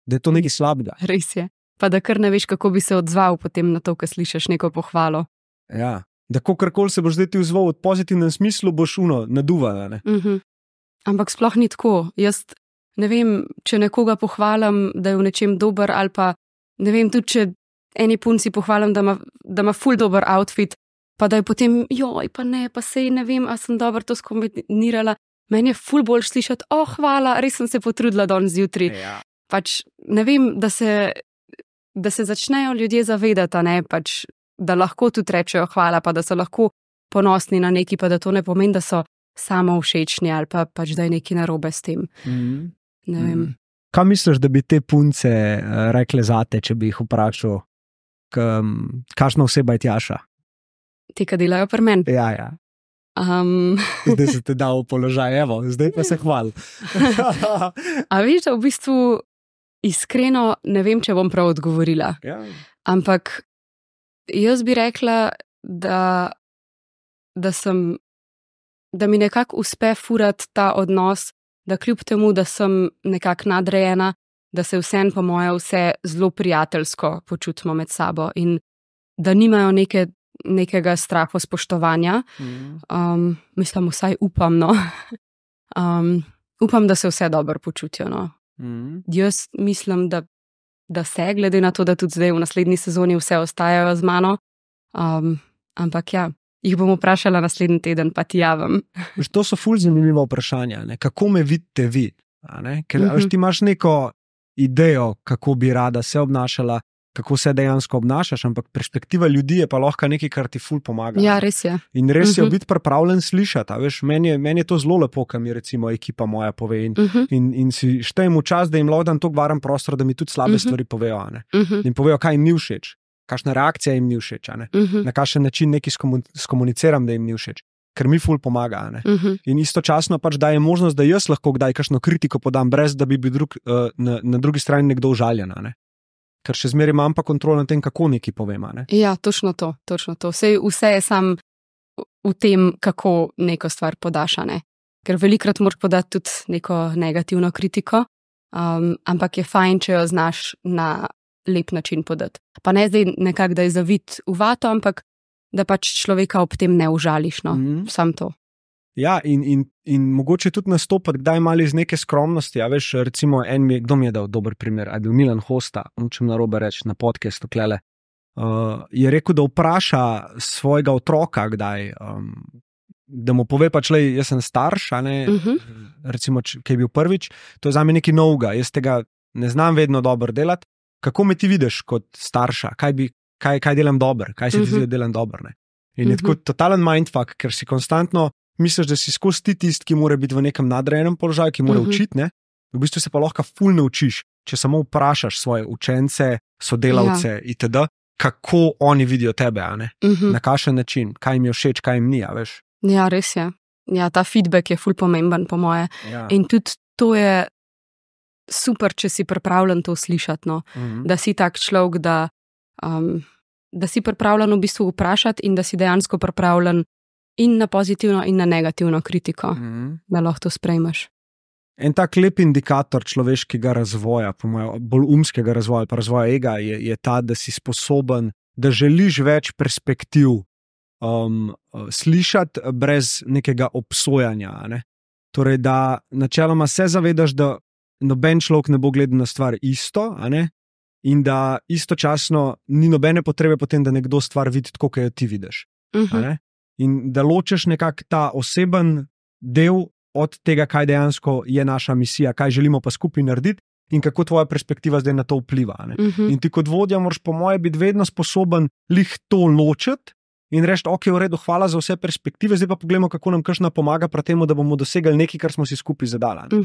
Da je to nekaj slabega. Res je. Pa da kar ne veš, kako bi se odzval potem na to, ko slišiš neko pohvalo. Ja, da kakorkoli se boš zdaj ti odzval v pozitivnem smislu, boš naduvala, ne. Ampak sploh ni tako. Jaz ne vem, če nekoga pohvalim, da je v nečem dober, ali pa ne vem, tudi če eni punci pohvalim, da ima ful dober outfit, pa da je potem, pa ne, pa sej ne vem, a sem dobro to skombinirala. Meni je ful bolj slišati, hvala, res sem se potrudila danes zjutraj. Ja. pač ne vem, da se začnejo ljudje zavedati, ne, pač, da lahko tudi rečejo hvala, pa da so lahko ponosni na neki, pa da to ne pomeni, da so samo všečni ali pa pač, da je nekaj narobe s tem. Ne vem. Kaj misliš, da bi te punce rekle zate, če bi jih vprašal, kakšna oseba je Tjaša? Ti, ki delajo pri meni? Ja. Zdaj se te dal v položaj, evo, zdaj pa se hvali. A veš, da v bistvu iskreno ne vem, če bom prav odgovorila. Ja. Ampak jaz bi rekla, da mi nekako uspe furati ta odnos, da kljub temu, da sem nekako nadrejena, da se vseeno po moje vse zelo prijateljsko počutimo med sabo in da nimajo nekega strahu spoštovanja. Mislim, vsaj upam, no. Upam, da se vse dobro počutijo, no. Jaz mislim, da se, glede na to, da tudi zdaj v naslednji sezoni vse ostajajo z mano. Ampak ja, jih bom vprašala naslednji teden, pa ti javim. To so ful zanimiva vprašanja, ne? Kako me vidite vi? Ker ti imaš neko idejo, kako bi rada se obnašala, kako se dejansko obnašaš, ampak perspektiva ljudi je pa lahko nekaj, kar ti ful pomaga. Ja, res je. In res je biti pripravljen slišati. Veš, meni je to zelo lepo, kar mi recimo ekipa moja pove in si štejem v čas, da jim lahko dam toliko varen prostor, da mi tudi slabe stvari povejo. In povejo, kaj jim ni všeč, kakšna reakcija jim ni všeč, na kakšen način nekaj skomuniciram, da jim ni všeč. Ker mi ful pomaga. In istočasno pač daje možnost, da jaz lahko kdaj kakšno kritiko podam, brez da bi bil na drugi strani nekdo užaljen. Ker še zmeraj imam pa kontrol nad tem, kako nekaj povem. Ja, točno to. Vse je sam v tem, kako neko stvar podaš. Ker velikrat moraš podati tudi neko negativno kritiko, ampak je fajn, če jo znaš na lep način podati. Pa ne zdaj nekako, da je zavit v vato, ampak da pač človeka ob tem ne užališ, no. Sam to. Ja, in mogoče tudi nastopati, kdaj malo iz neke skromnosti. Ja, veš, recimo, kdo mi je dal dober primer, je bil Milan Hosta, če narobe reči, na podcastu klele. Je rekel, da vpraša svojega otroka kdaj, da mu pove pač, jaz sem starš, recimo, ki je bil prvič, to je zame nekaj novega, jaz tega ne znam vedno dobro delati. Kako me ti vidiš kot starša? Kaj delam dobro? Kaj se ti zdi, da delam dobro? In je tako totalen mindfuck, ker si konstantno misliš, da si skozi ti tist, ki mora biti v nekem nadrejenem položaju, ki mora učiti, v bistvu se pa lahko ful naučiš, če samo vprašaš svoje učence, sodelavce itd., kako oni vidijo tebe, na kakšen način, kaj jim je všeč, kaj jim ni, veš. Ja, res je. Ja, ta feedback je ful pomemben po moje. Ja. In tudi to je super, če si pripravljen to slišati, no. Da si tak človek, da si pripravljen v bistvu vprašati in da si dejansko pripravljen in na pozitivno in na negativno kritiko, da lahko to sprejmeš. En tak lep indikator človeškega razvoja, po mojem, bolj umskega razvoja, pa razvoja ega, je ta, da si sposoben, da želiš več perspektiv slišati brez nekega obsojanja. Torej, da načeloma se zavedaš, da noben človek ne bo gledal na stvar isto, in da istočasno ni nobene potrebe potem, da nekdo stvar vidi tako, kot jo ti vidiš. In da ločeš nekako ta oseben del od tega, kaj dejansko je naša misija, kaj želimo pa skupaj narediti in kako tvoja perspektiva zdaj na to vpliva. In ti kot vodja moraš po moje biti vedno sposoben lih to ločiti in reči, ok, v redu, hvala za vse perspektive, zdaj pa pogledamo, kako nam kakšna pomaga pri temu, da bomo dosegli nekaj, kar smo si skupaj zadali.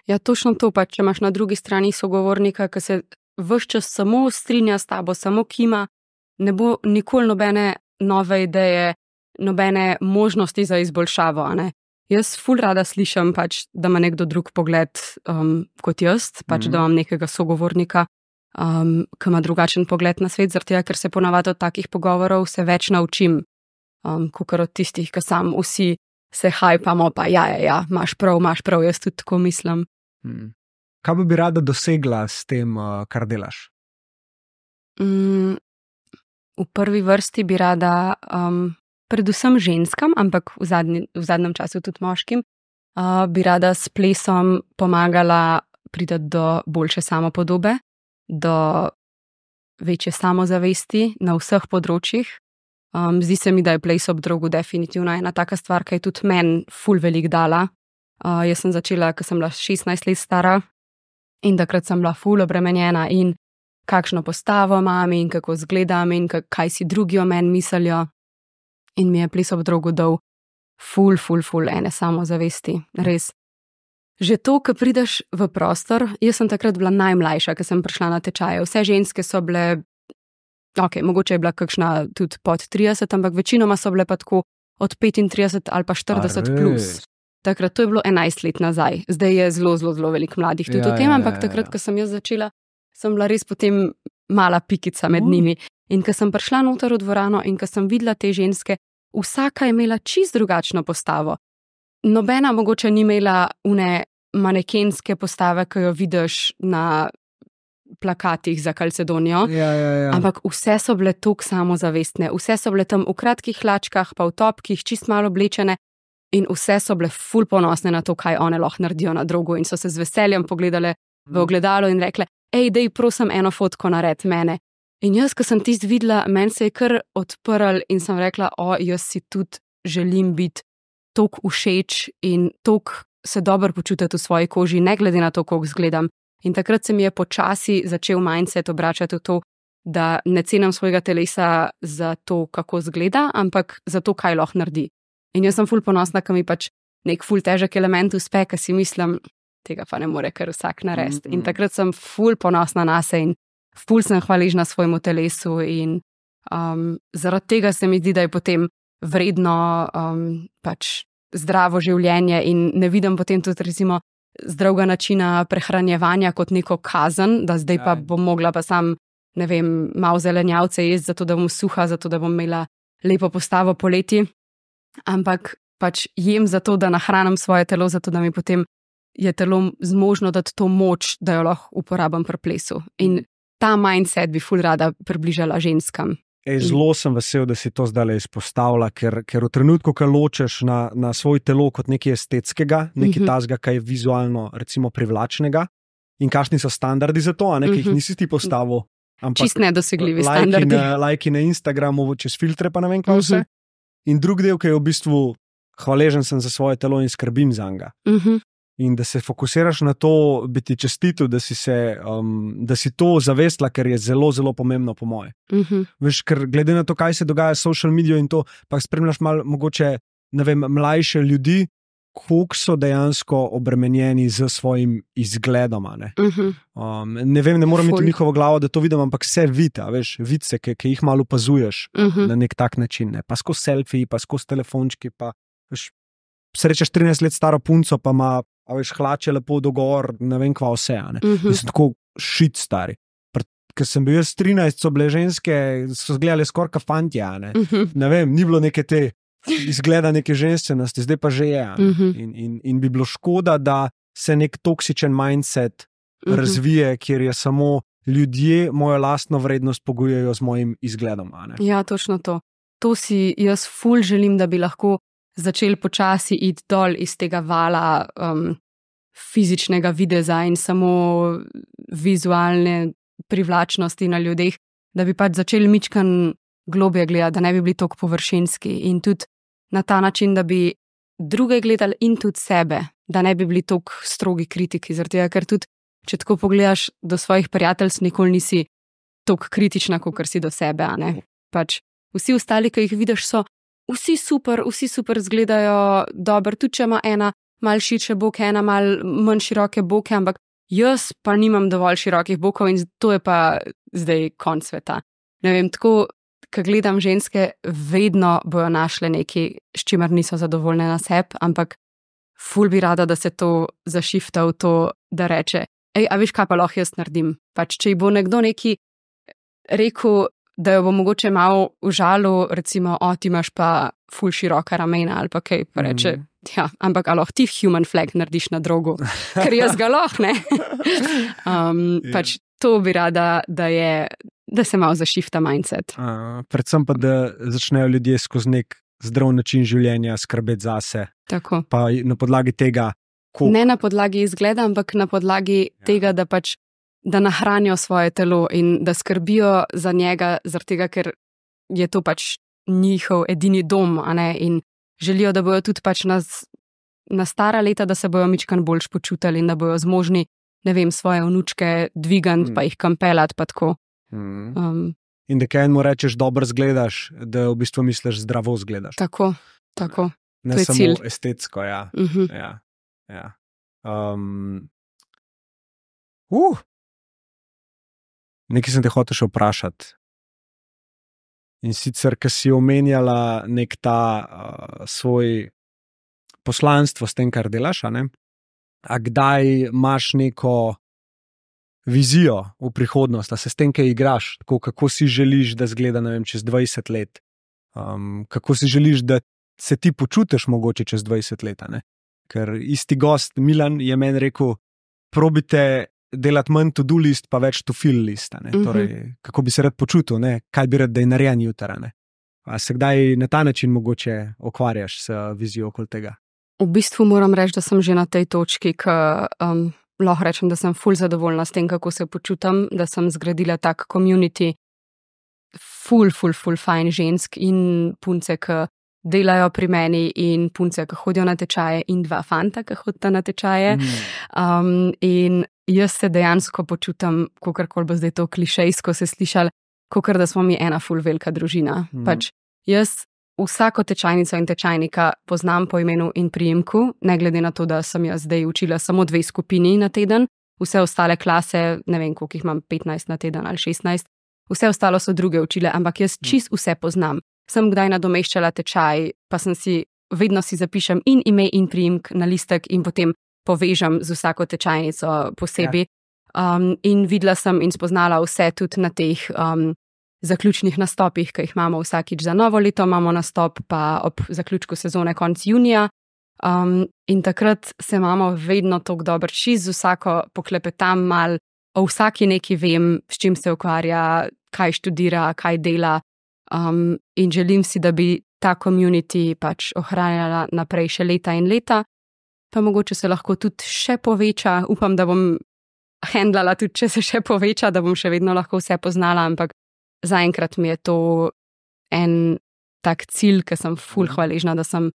Ja, točno to, pa če imaš na drugi strani sogovornika, ki se ves čas samo strinja s tabo, samo kima, ne bo nikoli nobene nove ideje, nobene možnosti za izboljšavo. Jaz ful rada slišam, pač, da ima nekdo drug pogled kot jaz, pač, da imam nekega sogovornika, ki ima drugačen pogled na svet, zaradi tega, ker se ponavadi od takih pogovorov se več naučim, kakor od tistih, ki sam vsi se hajpamo, pa ja, imaš prav, jaz tudi tako mislim. Kaj bi rada dosegla s tem, kar delaš? V prvi vrsti bi rada predvsem ženskam, ampak v zadnjem času tudi moškim, bi rada s plesom pomagala priti do boljše samopodobe, do večje samozavesti na vseh področjih. Zdi se mi, da je ples ob drogu definitivno ena taka stvar, ki je tudi meni ful velik dala. Jaz sem začela, ko sem bila 16 let stara In takrat sem bila ful obremenjena in kakšno postavo imam in kako izgledam in kaj si drugi o meni mislijo. In mi je ples ob drogu dal ful ene samozavesti, res. Že to, ko prideš v prostor, jaz sem takrat bila najmlajša, ko sem prišla na tečaje. Vse ženske so bile, mogoče je bila kakšna tudi pod 30, ampak večinoma so bile pa tako od 35 ali pa 40 plus. Takrat to je bilo 11 let nazaj. Zdaj je zelo veliko mladih tudi v tem, ampak takrat, ko sem jaz začela, sem bila res potem mala pikica med njimi. In ko sem prišla noter v dvorano in ko sem videla te ženske, vsaka je imela čisto drugačno postavo. Nobena mogoče ni imela une manekenske postave, ki jo vidiš na plakatih za Kalcedonijo, ampak vse so bile toliko samozavestne, vse so bile tam v kratkih hlačkah, pa v topkih, čist malo oblečene in vse so bile ful ponosne na to, kaj one lahko naredijo na drogu in so se z veseljem pogledale v ogledalo in rekle, dej prosim eno fotko nared mene. In jaz, ko sem tist videla, meni se je kar odprl in sem rekla, jaz si tudi želim biti toliko všeč in toliko se dobro počutiti v svoji koži, ne glede na to, kako izgledam. In takrat se mi je počasi začel mindset obračati v to, da ne cenim svojega telesa za to, kako izgleda, ampak za to, kaj lahko naredi. In jaz sem ful ponosna, ko mi pač nek ful težek element uspe, ker si mislim, tega pa ne more kar vsak narediti. In takrat sem ful ponosna nase in ful sem hvaležna svojemu telesu in zaradi tega se mi zdi, da je potem vredno pač zdravo življenje in ne vidim potem tudi recimo zdravega načina prehranjevanja kot neko kazen, da zdaj pa bom mogla pa sam, ne vem, malo zelenjavce jesti, zato da bom suha, zato da bom imela lepo postavo poleti, ampak pač jem zato, da nahranim svoje telo, zato da mi potem je telo zmožno dati to moč, da jo lahko uporabim pri plesu. In ta mindset bi ful rada približala ženskam. Zelo sem vesel, da si to zdaj izpostavila, ker v trenutku, ko ločeš na svoj telo kot nekaj estetskega, nekaj tazga, kaj je vizualno recimo privlačnega in kakšni so standardi za to, ki jih nisi ti postavil. Čist nedosegljivi standardi. Lajki na Instagramu, čez filtre pa ne vem kaj vse. In drug del, ki je v bistvu hvaležen sem za svoje telo in skrbim za njega. In da se fokusiraš na to, bi ti čestitil, da si to zavestila, ker je zelo pomembno po moje. Veš, ker glede na to, kaj se dogaja s social medijo in to, pa spremljaš malo mogoče, ne vem, mlajše ljudi, koliko so dejansko obremenjeni z svojim izgledom. Ne vem, ne moram iti v njihovo glavo, da to vidim, ampak vse vidi se, ki jih malo opazuješ na nek tak način. Ne? Pa skozi selfiji, pa skozi telefončki, pa veš, srečaš 13 let staro punco, pa ima hlače lepo dogor, ne vem kva vse. Mislim, tako šit stari. Ker sem bil jaz 13, so bile ženske, so izgledale skoraj ka fantje. Ne vem, ni bilo neke te izgleda neke ženstvenosti, zdaj pa že je. In bi bilo škoda, da se nek toksičen mindset razvije, kjer je samo ljudje mojo lastno vrednost pogojujejo z mojim izgledom. Ja, točno to. To si jaz ful želim, da bi lahko začeli počasi iti dol iz tega vala fizičnega videza in samo vizualne privlačnosti na ljudeh, da bi pač začeli mičkan globje gledati, da ne bi bili toliko površinski in tudi na ta način, da bi druge gledali in tudi sebe, da ne bi bili toliko strogi kritiki, zaradi tega, ker tudi, če tako pogledaš do svojih prijateljstv, nikoli nisi toliko kritična, kot si do sebe. Pač vsi ostali, ki jih vidiš, so vsi super izgledajo dobro, tudi če ima ena malo širše boke, ena malo manj široke boke, ampak jaz pa nimam dovolj širokih bokov in to je pa zdaj konc sveta. Ne vem, tako, ko gledam ženske, vedno bojo našle nekaj, s čimer niso zadovoljne na sebi, ampak ful bi rada, da se to zašifta v to, da reče, a veš, kaj pa lahko jaz naredim? Pač, če ji bo nekdo neki rekel, da jo bo mogoče malo užalil, recimo, ti imaš pa ful široka ramena ali pa kaj, pa reče, ja, ampak a lahko ti human flag narediš na drogu, ker jaz ga lahko, ne? Pač to bi rada, da se malo zašifta mindset. Predvsem pa, da začnejo ljudje skozi nek zdrav način življenja skrbeti zase. Tako. Pa na podlagi tega, ne na podlagi izgleda, ampak na podlagi tega, da pač da nahranijo svoje telo in da skrbijo za njega, zaradi tega, ker je to pač njihov edini dom, in želijo, da bojo tudi pač na stara leta, da se bojo mičkan boljš počutili in da bojo zmožni ne vem, svoje vnučke dvigant, pa jih kampelat, pa tako. In da kaj enemu rečeš, dobro zgledaš, da v bistvu misliš, zdravo zgledaš. Tako. Ne to je samo cilj. estetsko, ja. Ja. Nekaj sem te hotel še vprašati. In sicer, ker si omenjala nek ta svoj poslanstvo s tem, kar delaš, a kdaj imaš neko vizijo v prihodnost, a se s tem, kaj igraš, tako, kako si želiš, da zgleda, ne vem, čez 20 let, kako si želiš, da se ti počutiš mogoče čez 20 let, ker isti gost Milan je meni rekel, probite delati manj to-do list, pa več to-feel list, torej, kako bi se rad počutil, kaj bi rad, da je narejen jutra, a se kdaj na ta način mogoče ukvarjaš s vizijo okoli tega? V bistvu moram reči, da sem že na tej točki, lahko rečem, da sem ful zadovoljna s tem, kako se počutam, da sem zgradila tak community ful fajn žensk in punce, ki delajo pri meni in punce, ki hodijo na tečaje in 2 fanta, ki hodita na tečaje. In jaz se dejansko počutam, kakorkoli bo zdaj to klišejsko se slišali, kakor da smo mi ena ful velika družina. Pač jaz vsako tečajnico in tečajnika poznam po imenu in priimku, ne glede na to, da sem jaz zdaj učila samo 2 skupini na teden, vse ostale klase, ne vem, koliko jih imam, 15 na teden ali 16, vse ostalo so druge učile, ampak jaz čist vse poznam. Sem kdaj nadomeščala tečaj, pa vedno si zapišem in ime in priimk na listek in potem povežem z vsako tečajnico posebej. In videla sem in spoznala vse tudi na teh zaključnih nastopih, ki jih imamo vsakič za novo leto, imamo nastop pa ob zaključku sezone konec junija. In takrat se imamo vedno tako dobro, čisto z vsako poklepetam mal, o vsaki neki vem, s čim se ukvarja, kaj študira, kaj dela. In želim si, da bi ta community pač ohranjala naprej še leta in leta, pa mogoče se lahko tudi še poveča, upam, da bom handlala tudi, če se še poveča, da bom še vedno lahko vse poznala, ampak zaenkrat mi je to en tak cilj, ki sem ful hvaležna, da sem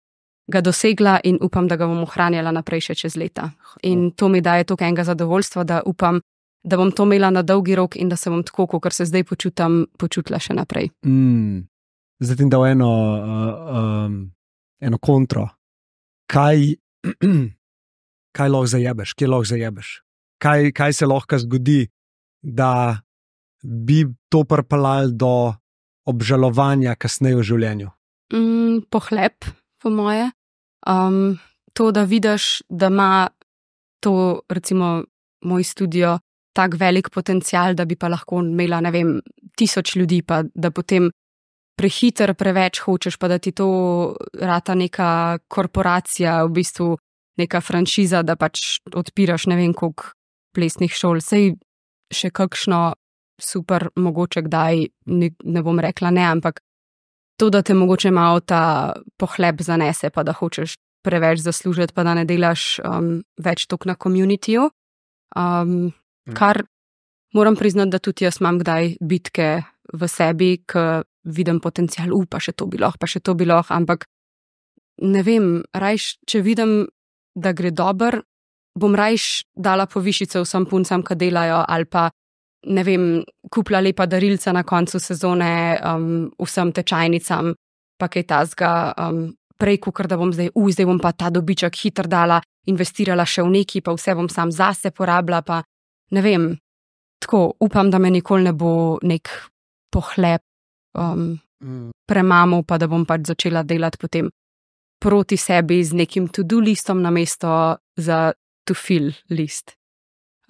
ga dosegla in upam, da ga bom ohranjala naprej še čez leta. In to mi daje toliko enega zadovoljstva, da upam, da bom to imela na dolgi rok in da se bom tako, kot se zdaj počutam, počutila še naprej. Zdaj ti dal eno kontro. Kaj lahko zajebeš? Kje lahko zajebeš? Kaj se lahko zgodi, da bi to pripeljalo do obžalovanja kasneje v življenju? Pohlep, po moje. To, da vidiš, da ima to, recimo, moj studio tak velik potencial, da bi pa lahko imela, ne vem, 1000 ljudi, pa da potem prehiter, preveč hočeš, pa da ti to rata neka korporacija, v bistvu neka franšiza, da pač odpiraš ne vem koliko plesnih šol. Sej še kakšno super, mogoče kdaj, ne bom rekla ne, ampak to, da te mogoče malo ta pohlep zanese, pa da hočeš preveč zaslužiti, pa da ne delaš več toliko na communityju. Kar moram priznati, da tudi jaz imam kdaj bitke v sebi, ki vidim potencial, pa še to bi lahko, ampak ne vem, rajš, če vidim, da gre dober, bom rajš dala povišice vsem puncam, ki delajo, ali pa, ne vem, kupila lepa darilca na koncu sezone vsem tečajnicam, pa kaj tazga, prej, kakor da bom zdaj bom pa ta dobiček hitro dala, investirala še v neki, pa vse bom sam zase porabila, pa ne vem, tako, upam, da me nikoli ne bo nek pohlep premamal, pa da bom pač začela delati potem proti sebi z nekim to-do listom namesto za to-feel list.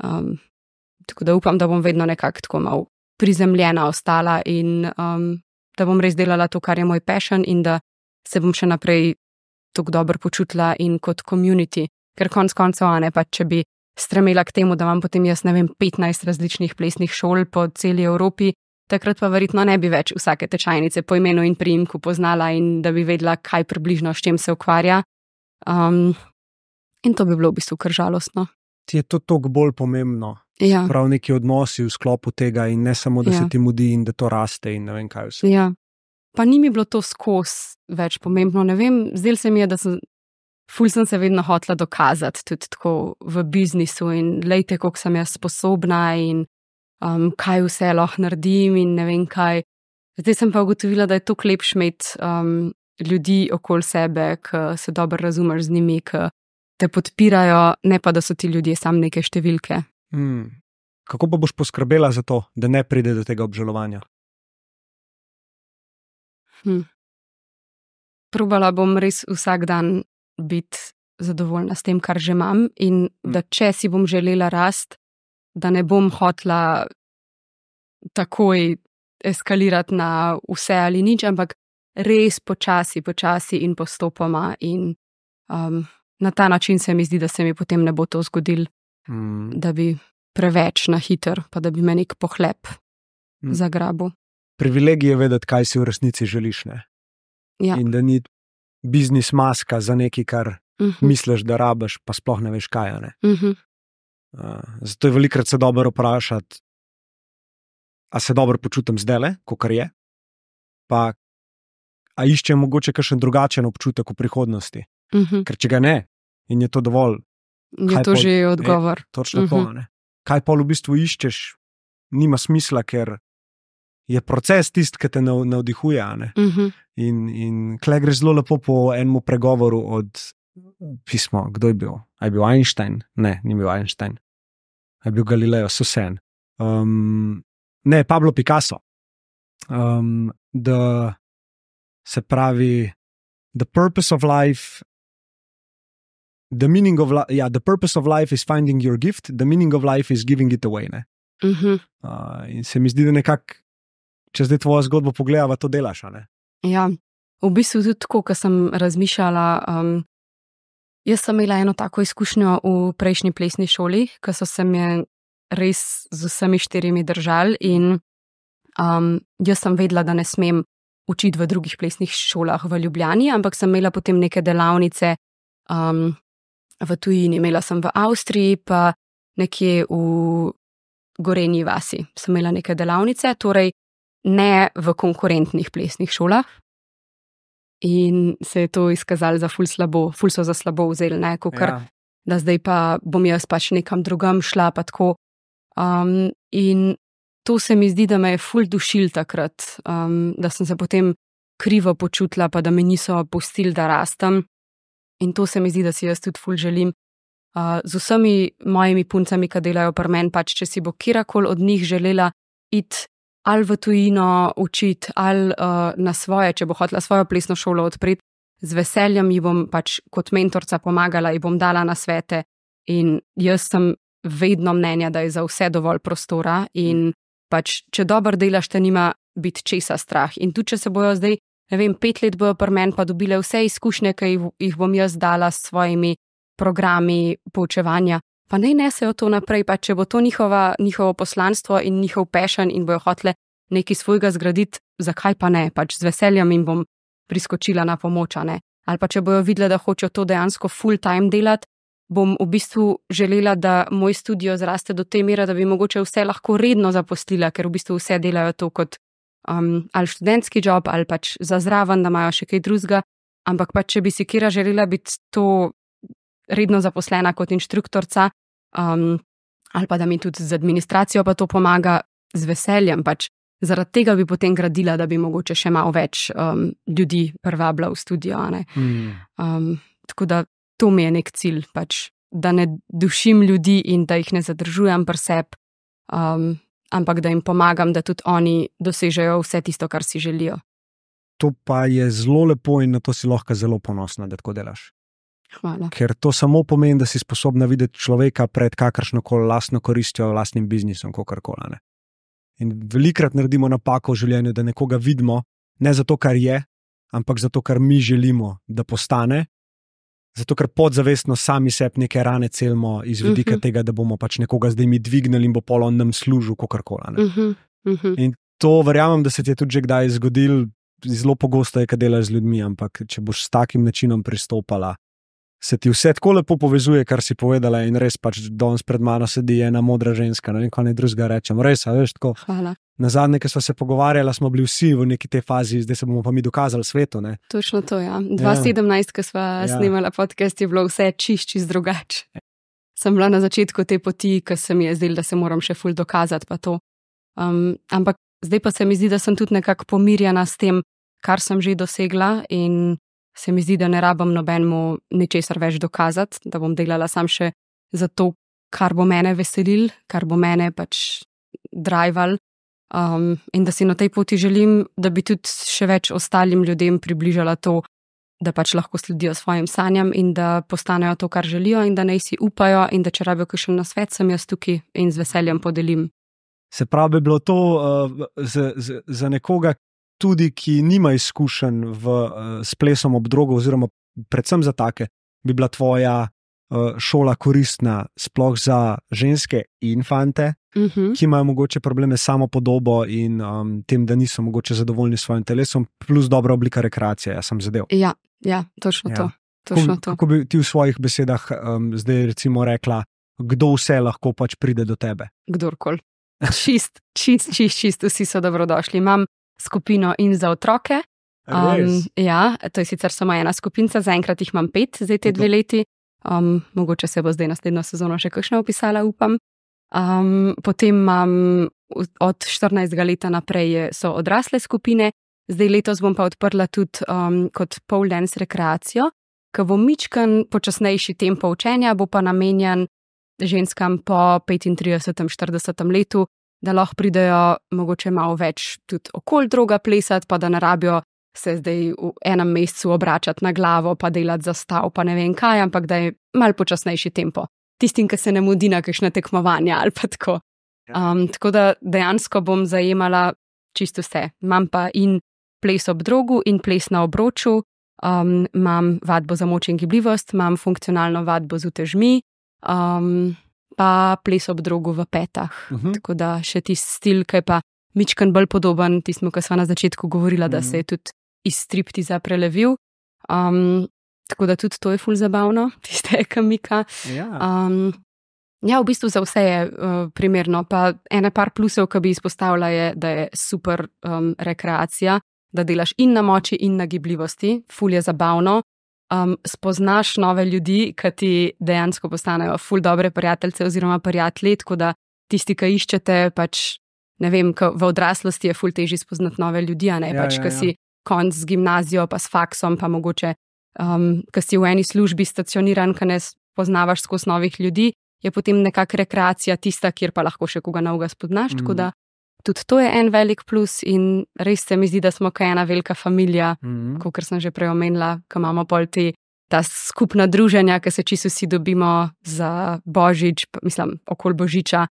Tako da upam, da bom vedno nekako tako malo prizemljena ostala in da bom res delala to, kar je moj passion in da se bom še naprej tako dobro počutila in kot community, ker konec koncev, pa če bi stremela k temu, da imam potem jaz, ne vem, 15 različnih plesnih šol po celi Evropi, takrat pa verjetno ne bi več vsake tečajnice po imenu in priimku poznala in da bi vedela, kaj približno s čim se ukvarja. In to bi bilo v bistvu kar žalostno. Ti je to toliko bolj pomembno. Ja. Prav neki odnosi v sklopu tega in ne samo, da se ti mudi in da to raste in ne vem kaj vse. Ja. Pa ni mi bilo to skozi več pomembno, ne vem, zdelo se mi je, da sem ful sem se vedno hotela dokazati, tudi tako v biznisu in lejte, koliko sem jaz sposobna in kaj vse lahko naredim in ne vem kaj. Zdaj sem pa ugotovila, da je toliko lepše imeti ljudi okoli sebe, ki se dobro razumeš z njimi, ki te podpirajo, ne pa da so ti ljudje samo neke številke. Kako pa boš poskrbela za to, da ne pride do tega obžalovanja? Probala bom res vsak dan biti zadovoljna s tem, kar že imam in da če si bom želela rast, da ne bom hotela takoj eskalirati na vse ali nič, ampak res počasi in postopoma in na ta način se mi zdi, da se mi potem ne bo to zgodilo, da bi preveč na hiter, pa da bi me nek pohlep zagrabil. Privilegij je vedeti, kaj si v resnici želiš, ne? Ja. In da ni biznis maska za nekaj, kar misliš, da rabiš, pa sploh ne veš kaj, ne? Zato je velikrat se dobro vprašati, a se dobro počutim zdajle, kakor je, pa a iščem mogoče kakšen drugačen občutek v prihodnosti. Ker če ga ne, in je to dovolj, je to že odgovor. Točno to, ne? Kaj pol v bistvu iščeš, nima smisla, ker je proces tisti, ki te navdihuje, ne? In kle gre zelo lepo po enemu pregovoru od pismo, kdo je bil? A je bil Einstein? Ne, ni bil Einstein. A je bil Galileo, Susen. Ne, Pablo Picasso. Se pravi, the purpose of life is finding your gift, the meaning of life is giving it away, ne? In se mi zdi, da nekako, če zdaj tvojo zgodbo pogledava, to delaš, ne? Ja, v bistvu tudi tako, ko sem razmišljala, jaz sem imela eno tako izkušnjo v prejšnji plesni šoli, ko so se me res z vsemi 4 držali in jaz sem vedela, da ne smem učiti v drugih plesnih šolah v Ljubljani, ampak sem imela potem neke delavnice v tujini. Imela sem v Avstriji, pa nekje v Gorenji vasi. Sem imela neke delavnice, torej ne v konkurentnih plesnih šolah. In se je to izkazalo za ful so za slabo vzeli, ne, kakor, da zdaj pa bom jaz pač nekam drugam šla, pa tako. In to se mi zdi, da me je ful dušil takrat, da sem se potem krivo počutila, pa da me niso pustili, da rastem. In to se mi zdi, da si jaz tudi ful želim. Z vsemi mojimi puncami, ki delajo pri meni, pač če si bo kjerkoli od njih želela iti ali v tujino učiti, ali na svoje, če bo hotela svojo plesno šolo odpreti, z veseljem ji bom pač kot mentorca pomagala, ji bom dala nasvete in jaz sem vedno mnenja, da je za vse dovolj prostora in pač, če dobro delaš, te nima biti česa strah. In tudi, če se bojo zdaj, ne vem, 5 let bojo pri meni pa dobile vse izkušnje, ki jih bom jaz dala s svojimi programi poučevanja, pa naj nesejo to naprej, pa če bo to njihovo poslanstvo in njihov passion in bojo hotele nekaj svojega zgraditi, zakaj pa ne, pač z veseljem jim bom priskočila na pomoč, ne. Ali pa če bojo videli, da hočejo to dejansko full time delati, bom v bistvu želela, da moj studio zraste do te mere, da bi mogoče vse lahko redno zaposlila, ker v bistvu vse delajo to kot ali študentski job, ali pač za zraven, da imajo še kaj drugega, ampak pač, če bi si kera želela biti to redno zaposlena kot inštruktorca, ali pa da mi tudi z administracijo pa to pomaga, z veseljem, pač zaradi tega bi potem gradila, da bi mogoče še malo več ljudi privabila v studio, ne. Tako da to mi je nek cilj, pač, da ne dušim ljudi in da jih ne zadržujem pri sebi, ampak da jim pomagam, da tudi oni dosežejo vse tisto, kar si želijo. To pa je zelo lepo in na to si lahko zelo ponosna, da tako delaš. Hvala. Ker to samo pomeni, da si sposobna videti človeka pred kakršnokoli lastno koristjo, lastnim biznisom, kakorkoli, ne. In velikrat naredimo napako v življenju, da nekoga vidimo, ne zato, kar je, ampak zato, kar mi želimo, da postane, zato, ker podzavestno sami sebi neke rane celimo iz vidika tega, da bomo pač nekoga zdaj mi dvignili in bo pol on nam služil, kakorkoli, ne. In to verjamem, da se ti je tudi že kdaj zgodilo, zelo pogosto je, kad delaš z ljudmi, ampak če boš s takim načinom pristopala, se ti vse tako lepo povezuje, kar si povedala, in res pač danes pred mano sedi ena modra ženska, ne vem, kaj naj drugega rečem. Res, a veš, tako. Hvala. Nazadnje, ko sva se pogovarjala, smo bili vsi v neki tej fazi, zdaj se bomo pa mi dokazali svetu, ne. Točno to, ja. 2017, ko sva snimala podcast, je bilo vse čist drugače. Sem bila na začetku te poti, ko se mi je zdelo, da se moram še ful dokazati pa to. Ampak zdaj pa se mi zdi, da sem tudi nekako pomirjena s tem, kar sem že dosegla, in se mi zdi, da ne rabim nobenemu ničesar več dokazati, da bom delala sam še za to, kar bo mene veselil, kar bo mene pač drival, in da si na tej poti želim, da bi tudi še več ostalim ljudem približala to, da pač lahko sledijo svojim sanjam in da postanejo to, kar želijo, in da naj si upajo, in da če rabijo kakšen nasvet, sem jaz tukaj in z veseljem podelim. Se pravi, bi bilo to za nekoga, tudi ki nima izkušenj s plesom ob drogu, oziroma predvsem za take, bi bila tvoja šola koristna sploh za ženske in fante, ki imajo mogoče probleme s samopodobo in tem, da niso mogoče zadovoljni s svojim telesom, plus dobra oblika rekreacije, jaz sem zadev. Ja, točno to. Kako bi ti v svojih besedah zdaj recimo rekla, kdo vse lahko pač pride do tebe? Kdorkoli. Čist, vsi so dobrodošli. Imam skupino in za otroke. Ja, to je sicer samo ena skupinca, zaenkrat jih imam 5, zdaj te 2 leti. Mogoče se bo zdaj naslednjo sezono še kakšna opisala, upam. Potem imam od 14. leta naprej so odrasle skupine, zdaj letos bom pa odprla tudi kot pole dance rekreacijo, ki bo mičken počasnejši tempo učenja, bo pa namenjen ženskam po 35-40 letu, da lahko pridejo mogoče malo več tudi okoli droga plesati, pa da ne rabijo se zdaj v enem mesecu obračati na glavo, pa delati zastav, pa ne vem kaj, ampak da je malo počasnejši tempo. Tistim, ki se ne mudi na kakšne tekmovanja ali pa tako. Tako da dejansko bom zajemala čisto vse. Imam pa in ples ob drogu in ples na obroču, imam vadbo za moč in gibljivost, imam funkcionalno vadbo z utežmi, pa ples ob drogu v petah. Tako da še tisti stil, ki je pa mičken bolj podoben tistmu, ki sva na začetku govorila, da se je tudi iz striptiza prelevil. Tako da tudi to je ful zabavno, tiste kamika. Ja, v bistvu za vse je primerno. Pa ene par plusov, ki bi izpostavila, je, da je super rekreacija, da delaš in na moči in na gibljivosti. Ful je zabavno. Spoznaš nove ljudi, ki ti dejansko postanejo ful dobre prijateljice oziroma prijatelji, tako da tisti, ki iščete, pač ne vem, v odraslosti je ful težji spoznati nove ljudi, a ne pač, ki si konc z gimnazijo, pa s faksom, pa mogoče, ki si v eni službi stacioniran, ki ne poznavaš skozi novih ljudi, je potem nekak rekreacija tista, kjer pa lahko še koga novega spoznaš, tako da tudi to je en velik plus in res se mi zdi, da smo kaj ena velika familija, kakor sem že prej omenila, ko imamo pol ta skupna druženja, ki se čisto vsi dobimo za Božič, mislim, okoli Božiča,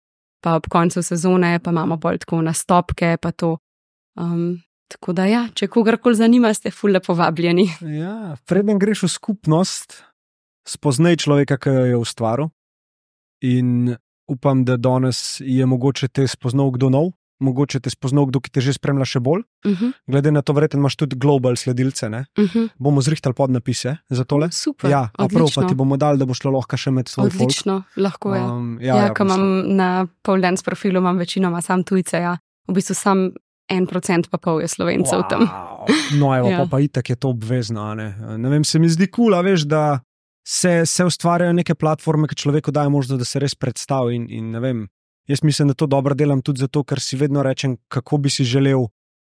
pa ob koncu sezone, pa imamo pol tako nastopke, pa to. Tako da ja, če kogarkoli zanima, ste ful lepo vabljeni. Ja, preden greš v skupnost, spoznaj človeka, ki jo je ustvaril, in upam, da danes je mogoče te spoznal kdo nov, mogoče te spoznal kdo, ki te že spremlja še bolj. Glede na to, verjetno imaš tudi global sledilce, ne? Bomo zrihtali podnapise za tole. Super, ja, odlično. Prav pa ti bomo dali, da bo šlo lahko še med svoj folk. Odlično, lahko je. Ko imam na pole dance profilu, imam večinoma sam tujce, ja. V bistvu sam 1% pa pol je Slovencev tam. No, evo, pa itak je to obvezno, ne? Ne vem, se mi zdi cool, veš, da se ustvarjajo neke platforme, ki človeku dajo možnost, da se res predstavi in ne vem, jaz mislim, da to dobro delam tudi zato, ker si vedno rečem, kako bi si želel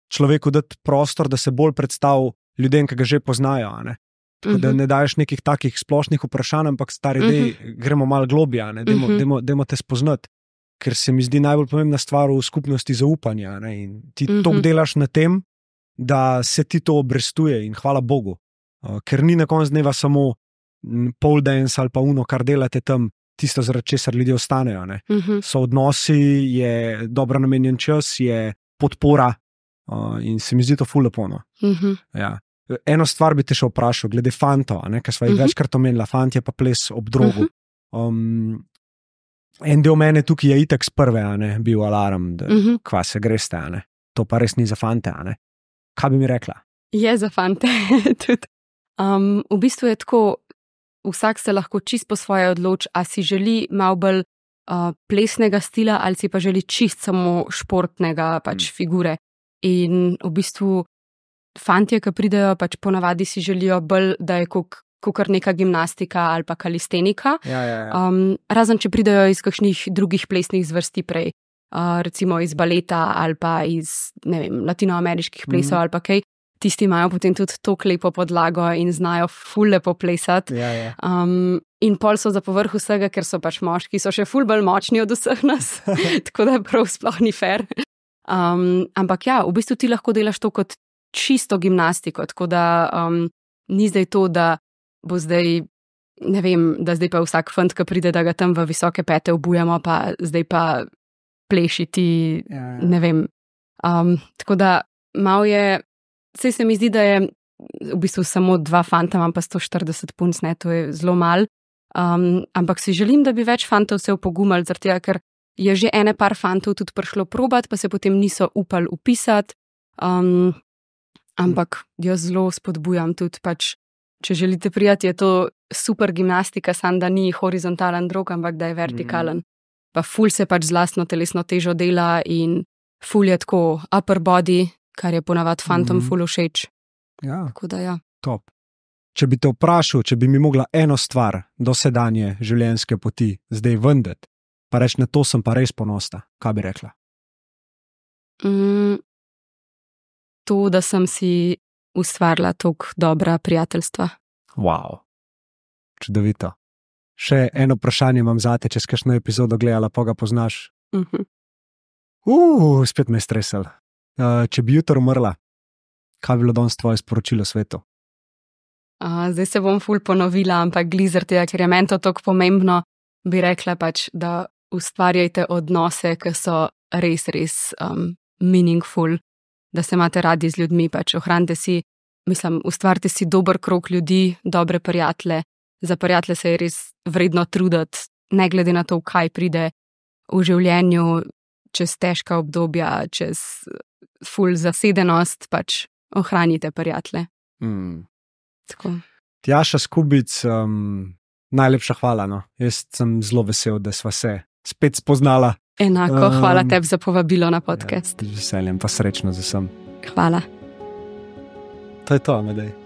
človeku dati prostor, da se bolj predstavi ljudem, ki ga že poznajo, ne? Tako da ne daješ nekih takih splošnih vprašanj, ampak stari idej, gremo malo globja, ne? Dajmo te spoznati, ker se mi zdi najbolj pomembna stvar v skupnosti zaupanja, ne? In ti toliko delaš na tem, da se ti to obrestuje in hvala Bogu, ker ni na koncu dneva samo pole dance ali pa uno, kar delate tam, tisto, zaradi česar ljudje ostanejo, ne? So odnosi, je dobro namenjen čas, je podpora in se mi zdi to ful lepo, no. Ja. Eno stvar bi te še vprašal, glede fantov, ker sva jih večkrat omenila, fantje pa ples ob drogu. En del mene tukaj je itak z prve, bil alarm, da kva se greste, to pa res ni za fante, Kaj bi mi rekla? Je za fante tudi. V bistvu je tako, vsak se lahko čist po svoje odloči, a si želi malo bolj plesnega stila ali si pa želi čist samo športnega pač figure. In v bistvu fantje, ki pridejo, pač ponavadi si želijo bolj, da je kakor neka gimnastika ali pa kalistenika. Ja. Razen, če pridejo iz kakšnih drugih plesnih zvrsti prej, recimo iz baleta ali pa iz, ne vem, latinoameriških plesov ali pa kaj. Tisti imajo potem tudi tako lepo podlago in znajo ful lepo plesati. Ja. In pol so za povrh vsega, ker so pač moški, so še ful bolj močni od vseh nas, tako da prav sploh ni fair. Ampak ja, v bistvu ti lahko delaš to kot čisto gimnastiko, tako da ni zdaj to, da bo zdaj, ne vem, da zdaj pa vsak fant, ki pride, da ga tam v visoke pete obujamo, pa zdaj pa plešiti, ne vem. Tako da malo je, saj se mi zdi, da je v bistvu samo 2 fanta, imam pa 140 punc, ne, to je zelo malo. Ampak si želim, da bi več fantov se opogumali, zaradi tega, ker je že ene par fantov tudi prišlo probat, pa se potem niso upali upisati. Ampak jaz zelo spodbujam tudi pač, če želite prijati, je to super gimnastika, samo da ni horizontalen drog, ampak da je vertikalen. Pa ful se pač z lastno telesno težo dela in ful je tako upper body, kar je ponavadi fantom ful všeč. Ja. Tako da ja. Top. Če bi te vprašal, če bi mi mogla eno stvar dosedanje življenjske poti zdaj vendeti, pa reč, na to sem pa res ponosna, kaj bi rekla? To, da sem si ustvarila toliko dobra prijateljstva. Wow. Čudovito. Še eno vprašanje imam zate, če si kakšno epizodo gledala, pa ga poznaš. Spet me je stresel. Če bi jutro umrla, kaj bi bilo danes tvoje sporočilo svetu? Zdaj se bom ful ponovila, ampak glizar tega, ker je meni to toliko pomembno, bi rekla pač, da ustvarjajte odnose, ki so res meaningful, da se imate radi z ljudmi, pač ohranite si, ustvarite si dober krog ljudi, dobre prijatelje. Za prijatelje se je res vredno truditi, ne glede na to, kaj pride v življenju, čez težka obdobja, čez ful zasedenost, pač ohranite prijatelje. Tako. Tjaša Skubic, najlepša hvala. No. Jaz sem zelo vesel, da sva se spet spoznala. Enako, hvala tebi za povabilo na podcast. Z veseljem, pa srečno z vsem. Hvala. To je to, Amedej.